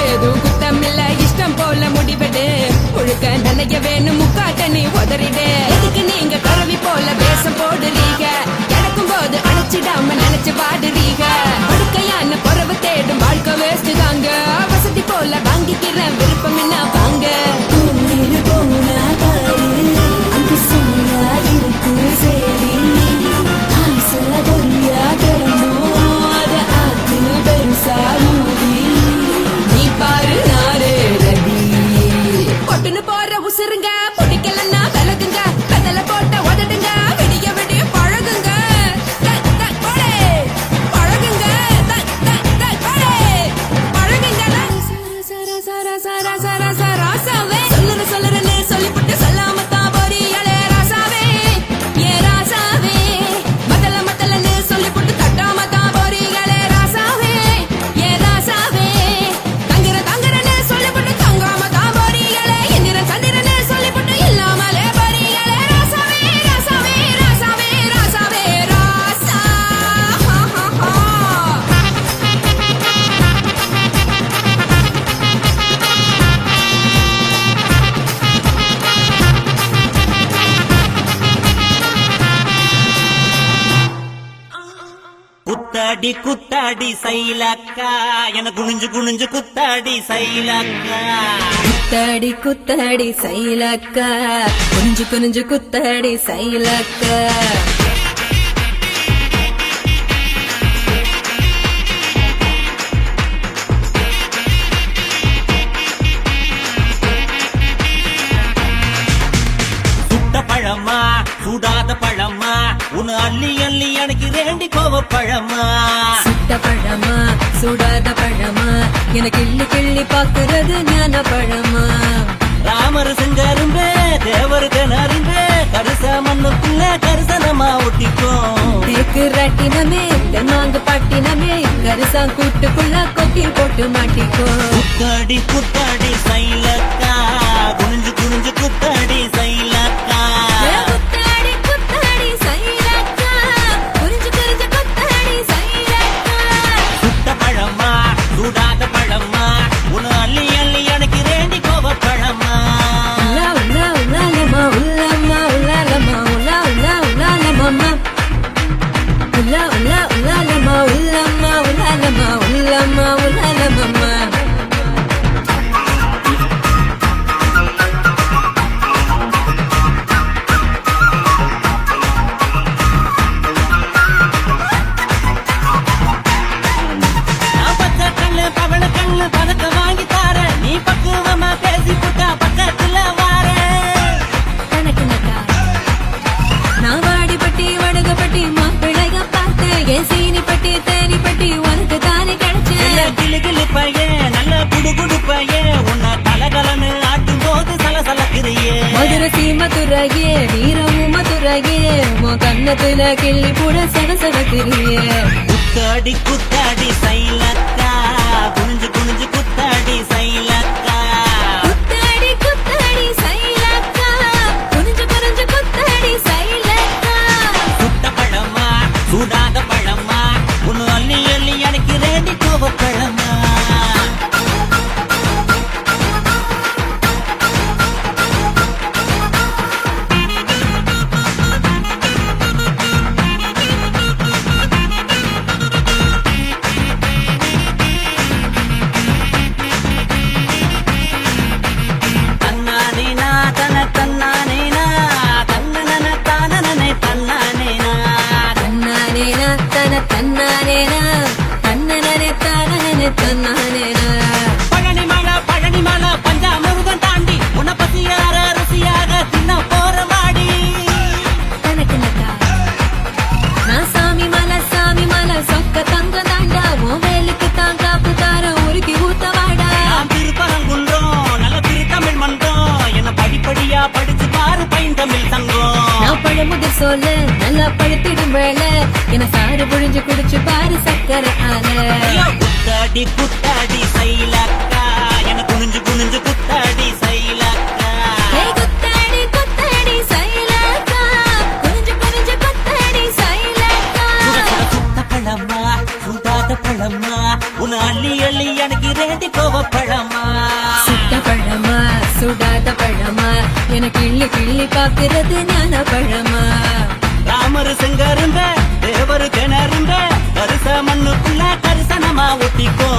ஏதும் குத்தமில்ல இஷ்டம் போல முடிவெடு ஒழுக்க நனைய வேணும் முக்காட்ட நீ உதறிடு எதுக்கு நீங்க கரவி போல வேஷம் போடுறீங்க கிடக்கும் போது அணைச்சிடாம நினைச்சு பாடுறீங்க படுக்கையான பொறவு தேடும் வாழ்க்கை வேஸ்ட் தாங்க வசதி போல வாங்கிக்கிற விருப்பம் என்ன வாங்க நீ பாரு நாரே ரடி பொட்டுன்னு போற உசுருங்க பிடிக்கலன்னா விலகுங்க கதல போட்ட உதடுங்க விடிய விடிய பழகுங்க போடே பழகுங்க போடே பழகுங்க ராசாவே சொல்லுறேன்னு சொல்லிப்பட்டு சொல்லாம தான் போறீங்களே ராசாவே ஏ ராசாவே மத்தல மத்தலன்னு சொல்லிப்பட்டு தட்டாம தான் போறீங்களே ராசாவே ஏ ராசாவே தங்குற தங்குறன்னு சொல்லிப்பட்டு தங்காம தான் போறீங்களே எந்திர சந்திரன்னு சொல்லிப்பட்டு இல்லாமலே போறீங்களே ராசாவே ராசாவே ராசாவே ராசாவே ராசா குத்தாடி குத்தாடி சைலக்கா என குனிஞ்சு குனிஞ்சு குத்தாடி சைலக்கா குத்தாடி குத்தாடி சைலக்கா குனிஞ்சு குனிஞ்சு குத்தாடி சைலக்கா சுட்ட பழமா சுடாத பழமா உன் அள்ளி அள்ளி அணை பழமா சுட்ட பழமா சுடாத பழமா எனக்கு கிள்ளி கிள்ளி பாக்குறது ஞான பழமா ராமர் செஞ்சரும்பே தேவர் திணறும்பே கரிச மண்ணுக்குள்ள கரிசனமா ஒட்டிக்கும் தேக்கு ராட்டினமே தென்னாங்கு பாட்டினமே கரிசா கூட்டுக்குள்ள கொக்கி போட்டு மாட்டிக்கோ குத்தாடி குத்தாடி சைலக்கா குனிஞ்சு குனிஞ்சு குத்தாடி சைலக்கா குத்தாடி குத்தாடி சைலக்கா குறிஞ்சு குறிஞ்சு குத்தாடி சைலக்கா சுட்ட பழமா சுடாத பழமா உன அள்ளி அள்ளி எனக்கு வேண்டி கோவ பழமா உலா உலா உலாலமா உலாமா உலாலமா உலா உலா உலாலமா உலா உலா உலாலமா உலாமா உலாலமா உலாமா உலாலமா நான் பச்சை கண்ணு பவள கண்ணு பதக்க வாங்கி தார நீ பக்குவமா பேசி புட்டா பக்கத்துல வார கணக்குனக்கா நான் வாடிப்பட்டி வடுகப்பட்டி மாப்பிள்ளைய பார்த்தேன் என் சீனிப்பட்டி தேனிப்பட்டி உனக்கு தானே கிடைச்சேன் கிளு கிளு பையன் நல்ல குடு குடு பையன் உன்னை கலகலன்னு ஆட்டும் போது சலசலக்கிறியே மதுரை சீமதுரையே வீரமும் மதுரையே உன் கண்ணத்துல கிள்ளி கூட சடசடக்கிறியே குத்தாடி குத்தாடி சைலக்கா குனிஞ்சு குனிஞ்சு குத்தாடி சைலக்கா குத்தாடி குத்தாடி சைலக்கா குனிஞ்சு குனிஞ்சு குத்தாடி சைலக்கா சுட்ட பழமா சுடாத பழமா உன்னு அள்ளி அள்ளி எனக்கு ரெடி கோவ பழமா தன்னானேனா தன தன்னானேனா தன்னன தானனே தன்னானேனா தன்னானேனா தன தன்னானேனா தன்னனே தானனே தன்னானேனா பழனி மலை பஞ்சாமிருதம் தாண்டி உன்னை பத்தி யார ருசியாக தின்ன போற மாடி கணக்குனக்கா நான் சாமி மலை சொக்க தங்க தாண்டா உன் வேலுக்கு தான் காப்பு தார உருக்கி ஊத்த வாடா நாம் திருப்பரங்குன்றோம் நல்ல திருத்தமிழ் மன்றம் என்ன படிப்படியா படிச்சு பாரு பைந்தமிழ் சங்கம் நான் பழமுதிர் சொல்ல நல்லா பழுத்திடும் வேலை என சாறு புழிஞ்சு குடிச்சு பாரு சக்கரை ஆல குத்தாடி குத்தாடி சைலக்கா என குனிஞ்சு குனிஞ்சு குத்தாடி சைலக்கா குத்தாடி குத்தாடி சைலக்கா குனிஞ்சு குனிஞ்சு குத்தாடி சைலக்கா சுத்த பழமா சுடாத பழமா உன் அள்ளி அள்ளி எனக்கு ரெடி கோவ பழமா சுட்ட பழமா சுடாத பழமா எனக்கு கிள்ளி கிள்ளி பாக்குறது ஞான பழமா ராமர் செங்கருந்த தேவர் கிணறுந்த கரிச மண்ணுக்குள்ள கரிசனமா ஒட்டிக்கோ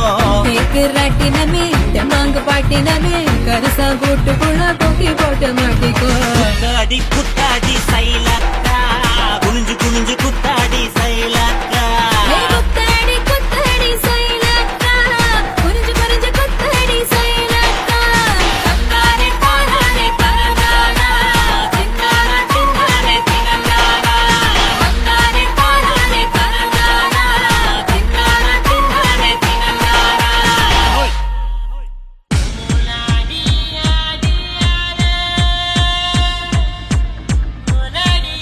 தேக்கு ராட்டினமே தெம்மாங்கு பாட்டினமே கரிசா கூட்டுக்குள்ள கொக்கி போட்டு மாட்டிக்கோ குத்தாடி குத்தாடி சைலக்கா குனிஞ்சு குனிஞ்சு குத்தாடி சைலக்கா குத்தாடி குத்தாடி சைலக்கா குனிஞ்சு குனிஞ்சு குத்தாடி சைலக்கா தங்காரே தானாரே தரதானா தின்னாரே தின்னாரே தினங்கானா தங்காரே தானாரே தரதானா தின்னாரே தின்னாரே தினங்கானா முனாடி ஆடி ஆட முனாடி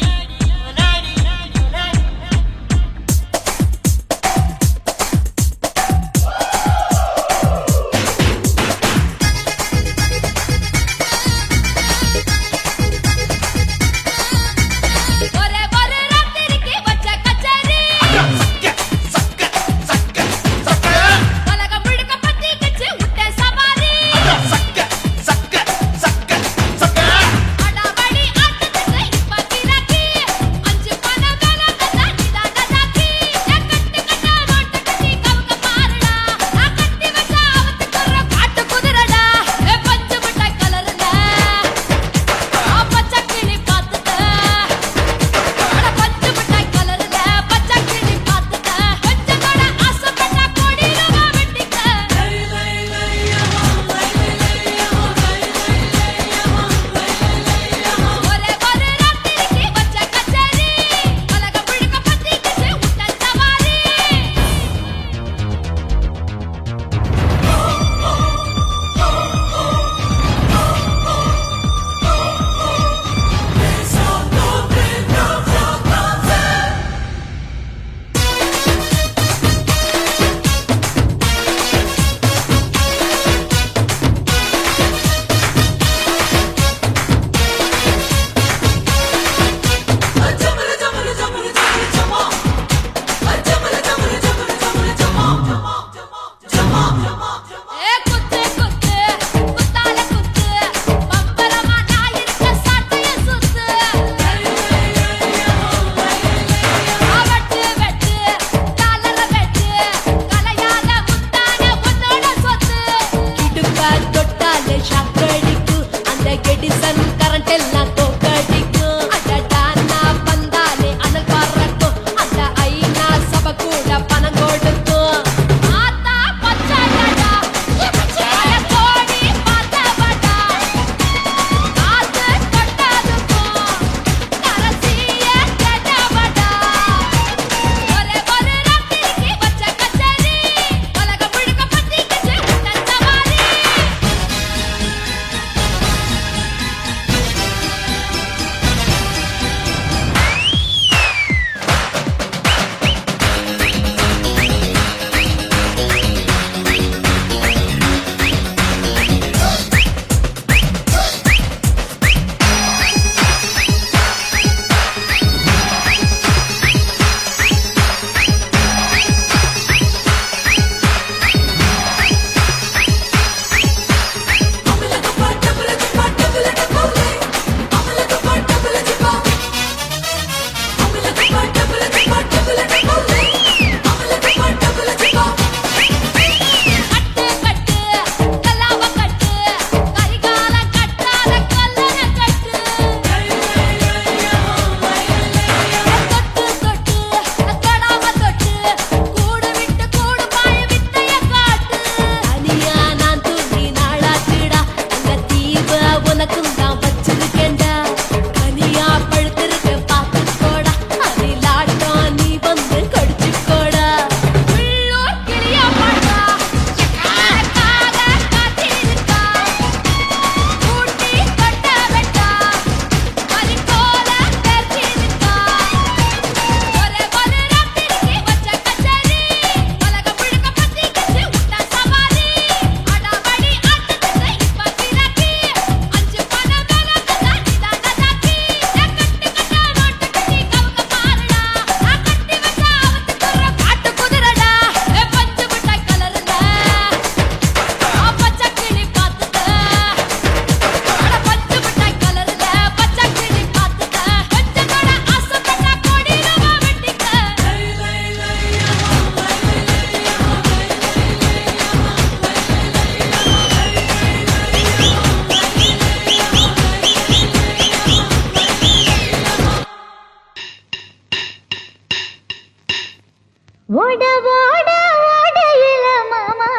ஓட ஓட ஓடையில மாமா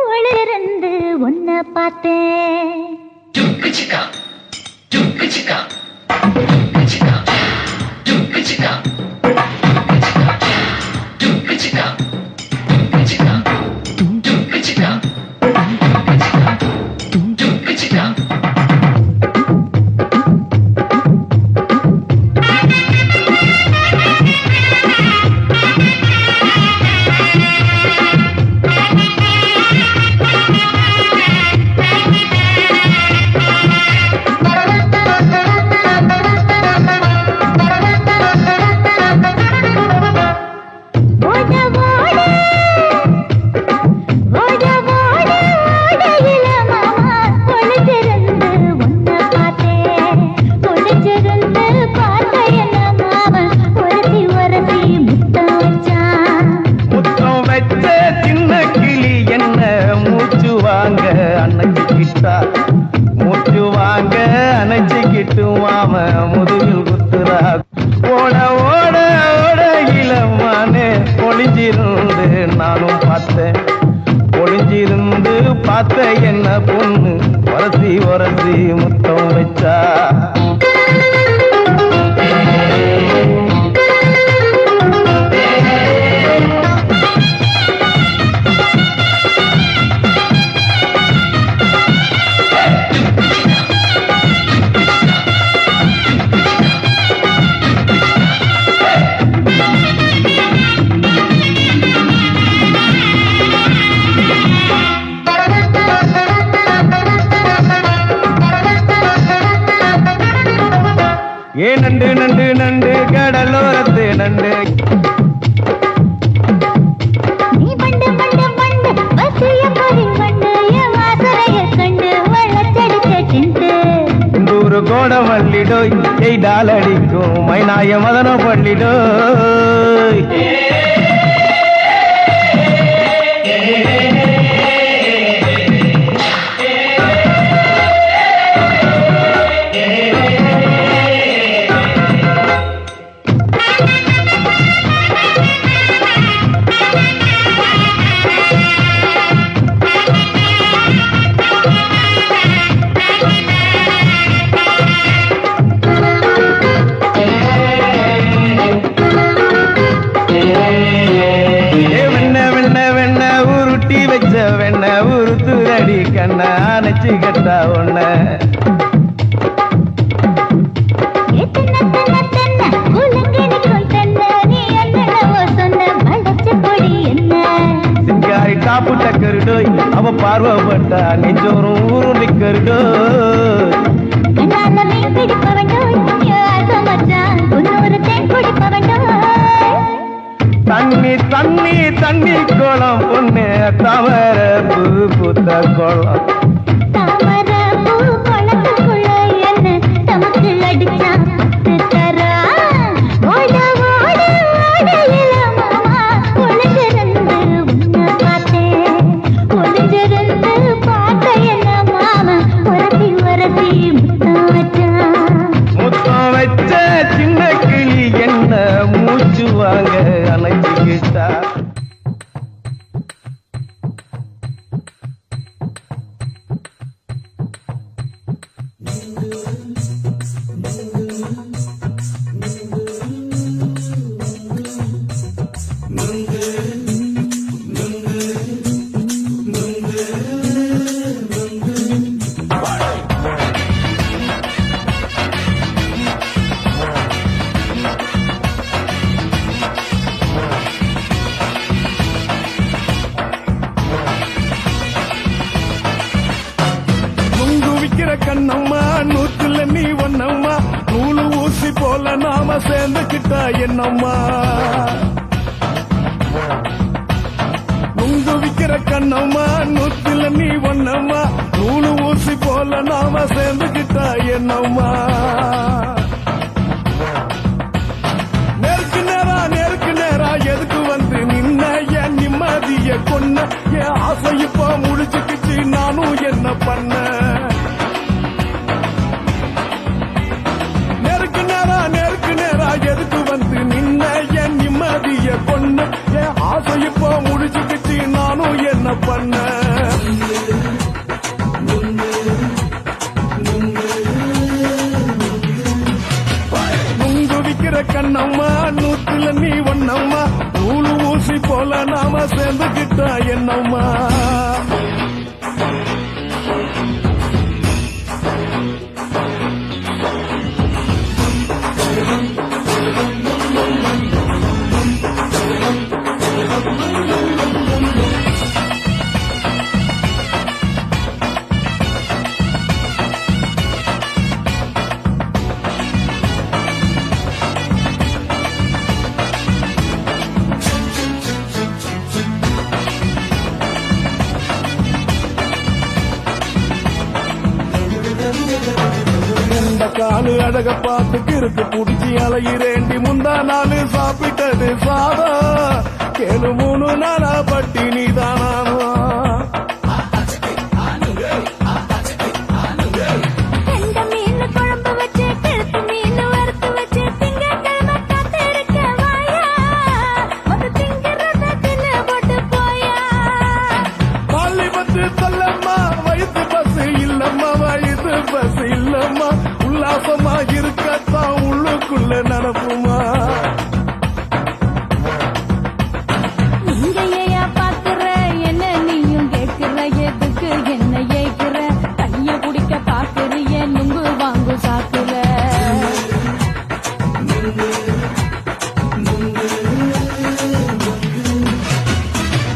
ஒளிருந்து உன்னை பார்த்தேன். மூச்சு வாங்க அணைச்சிக்கிட்டு மாம முதுகில் குத்துறா. ஓட ஓட ஓட இளமானே ஒளிஞ்சிருந்து நானும் பார்த்தேன். ஒளிஞ்சிருந்து பார்த்த என்ன பொண்ணு உரசி உரசி முத்தம் வச்சா. ஏ நண்டு நண்டு நண்டு கடலோரத்து நண்டு. நீ பண்டு பண்டு பண்டு வசிய பறி பண்டு என் வாசரைய கண்டு வளச்செடுத்த சிண்டு. நூறு கோட மல்லிடோய் எய்டால் அடிக்கும் மைனாய மதன பள்ளிடோய். வெண்ண உருத்துரடி கண்ண அணைச்சி கட்டா ஒண்ண. சிங்காரி டாப்பு டக்கருடோய் அவ பார்வப்பட்டா நெஞ்சோறும் ஊரு நிக்கருடோய். தண்ணி தண்ணி தண்ணி கோலம் பொண்ணு தவற பூ பூத்த கோலம். தாமர பூ குளத்துக்குள்ள என்ன தமக்கு அடிச்சா தரா. ஓட ஓட ஓடையில மாமா ஒளிஞ்சிருந்து உன்னை பார்த்தேன். ஒளிஞ்சிருந்து பார்த்த என்ன மாமா உரசி உரசி முத்தம் வச்சான். முத்தம் வச்ச சின்ன கிளி என்ன மூச்சு வாங்க அணைச்சிக்கிட்டா. கண்ணம்மா நூத்துல நீ ஒன்னம்மா நூலு ஊசி போல நாம சேர்ந்துக்கிட்டா என்னம்மா. நுங்கு விக்கிற கண்ணம்மா நூத்துல நீ ஒன்னம்மா நூலு ஊசி போல நாம சேர்ந்துக்கிட்டா என்னம்மா. நெருக்கு நேரா எதுக்கு வந்து நின்ன என் நிம்மதிய கொன்ன. என் ஆசை இப்ப முடிச்சுக்கிச்சு நானும் என்ன பண்ண. நெருக்கு நேரா எதுக்கு வந்து நின்ன என் நிம்மதிய கொன்ன. பண்ண நுங்கு விக்கிற கண்ணம்மா நூத்துல நீ ஒண்ணம்மா நூலு ஊசி போல நாம சேர்ந்துகிட்டா என்னம்மா காலு அழக பார்த்து கிறுக்கு புடிச்சி அலையிறேண்டி முந்தா நாளு சாப்பிட்டது சாதா கேளு 3 நாளா பட்டினி தானானோ பள்ளி பத்து சொல்லம்மா வயசு பஸ் இல்லம்மா வயசு பஸ் இல்லம்மா உல்லாசமா இருக்கத்தான் உள்ளுக்குள்ள நடப்புமா நீங்க பாக்குற என்ன நீயும் கேட்கிற எதுக்கு என்ன ஏக்குற கைய குடிக்க பாக்குறிய நுங்கு வாங்கு சாக்குற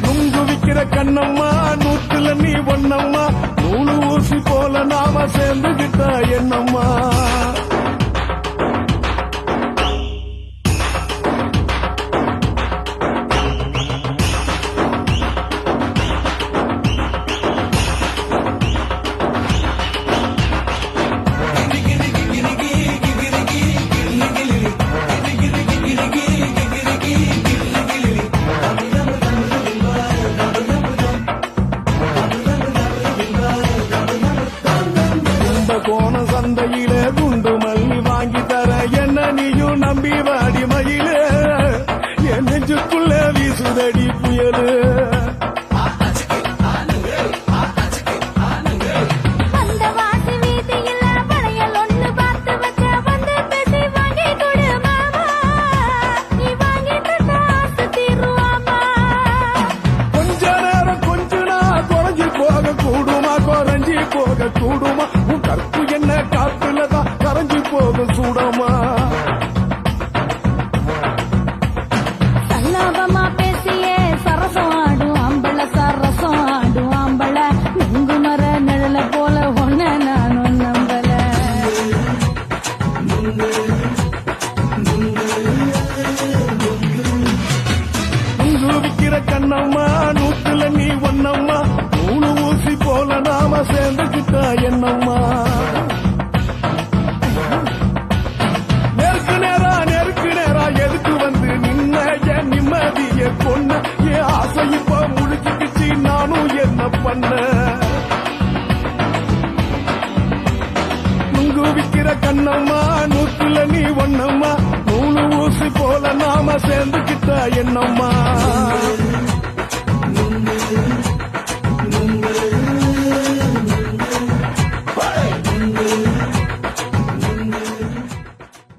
நுங்கு விக்கிற கண்ணம்மா நூத்துல நீ ஒண்ணம்மா நூலு ஊசி போல நாம சேர்ந்துகிட்டா என்னம்மா கோண சந்தையில குண்டு மல்லி வாங்கி தர என்ன நீயும் நம்பி வாடி மயில என் நெஞ்சுக்குள்ள வீசுதடி புயலு அந்த வாசி வீதியில பழையல் ஒண்ணு பார்த்து வச்ச வந்து பேசி வாங்கி கொடு மாமா நீ வாங்கி தந்த ஆசை தீருவாமா கொஞ்ச நேரம் கொஞ்ச நாள் குறைஞ்சி போக கூடுமா குறைஞ்சி போக கூடுமா உன் கற்பு என்ன காத்துலதான் கரைஞ்சி போக சூடமா சல்லாபமா பேசியே சரசம் ஆடும் ஆம்பள சரசம் ஆடும் ஆம்பள நுங்கு மர நிழல போல ஒன்ன நானும் நம்பல நுங்கு விக்கிற கண்ணம்மா நூத்துல நீ ஒண்ணம்மா நூலு ஊசி போல நாம சேர்ந்துகிட்டா என்னம்மா நெருக்கு நேரா எதுக்கு வந்து நின்ன என் நிம்மதிய பொண்ண என் ஆசை இப்ப முழுக்கிச்சு நானும் என்ன பண்ண நுங்கு விக்கிற கண்ணம்மா நூத்துல நீ ஒண்ணம்மா நூலு ஊசி போல நாம சேர்ந்துகிட்டா என்னம்மா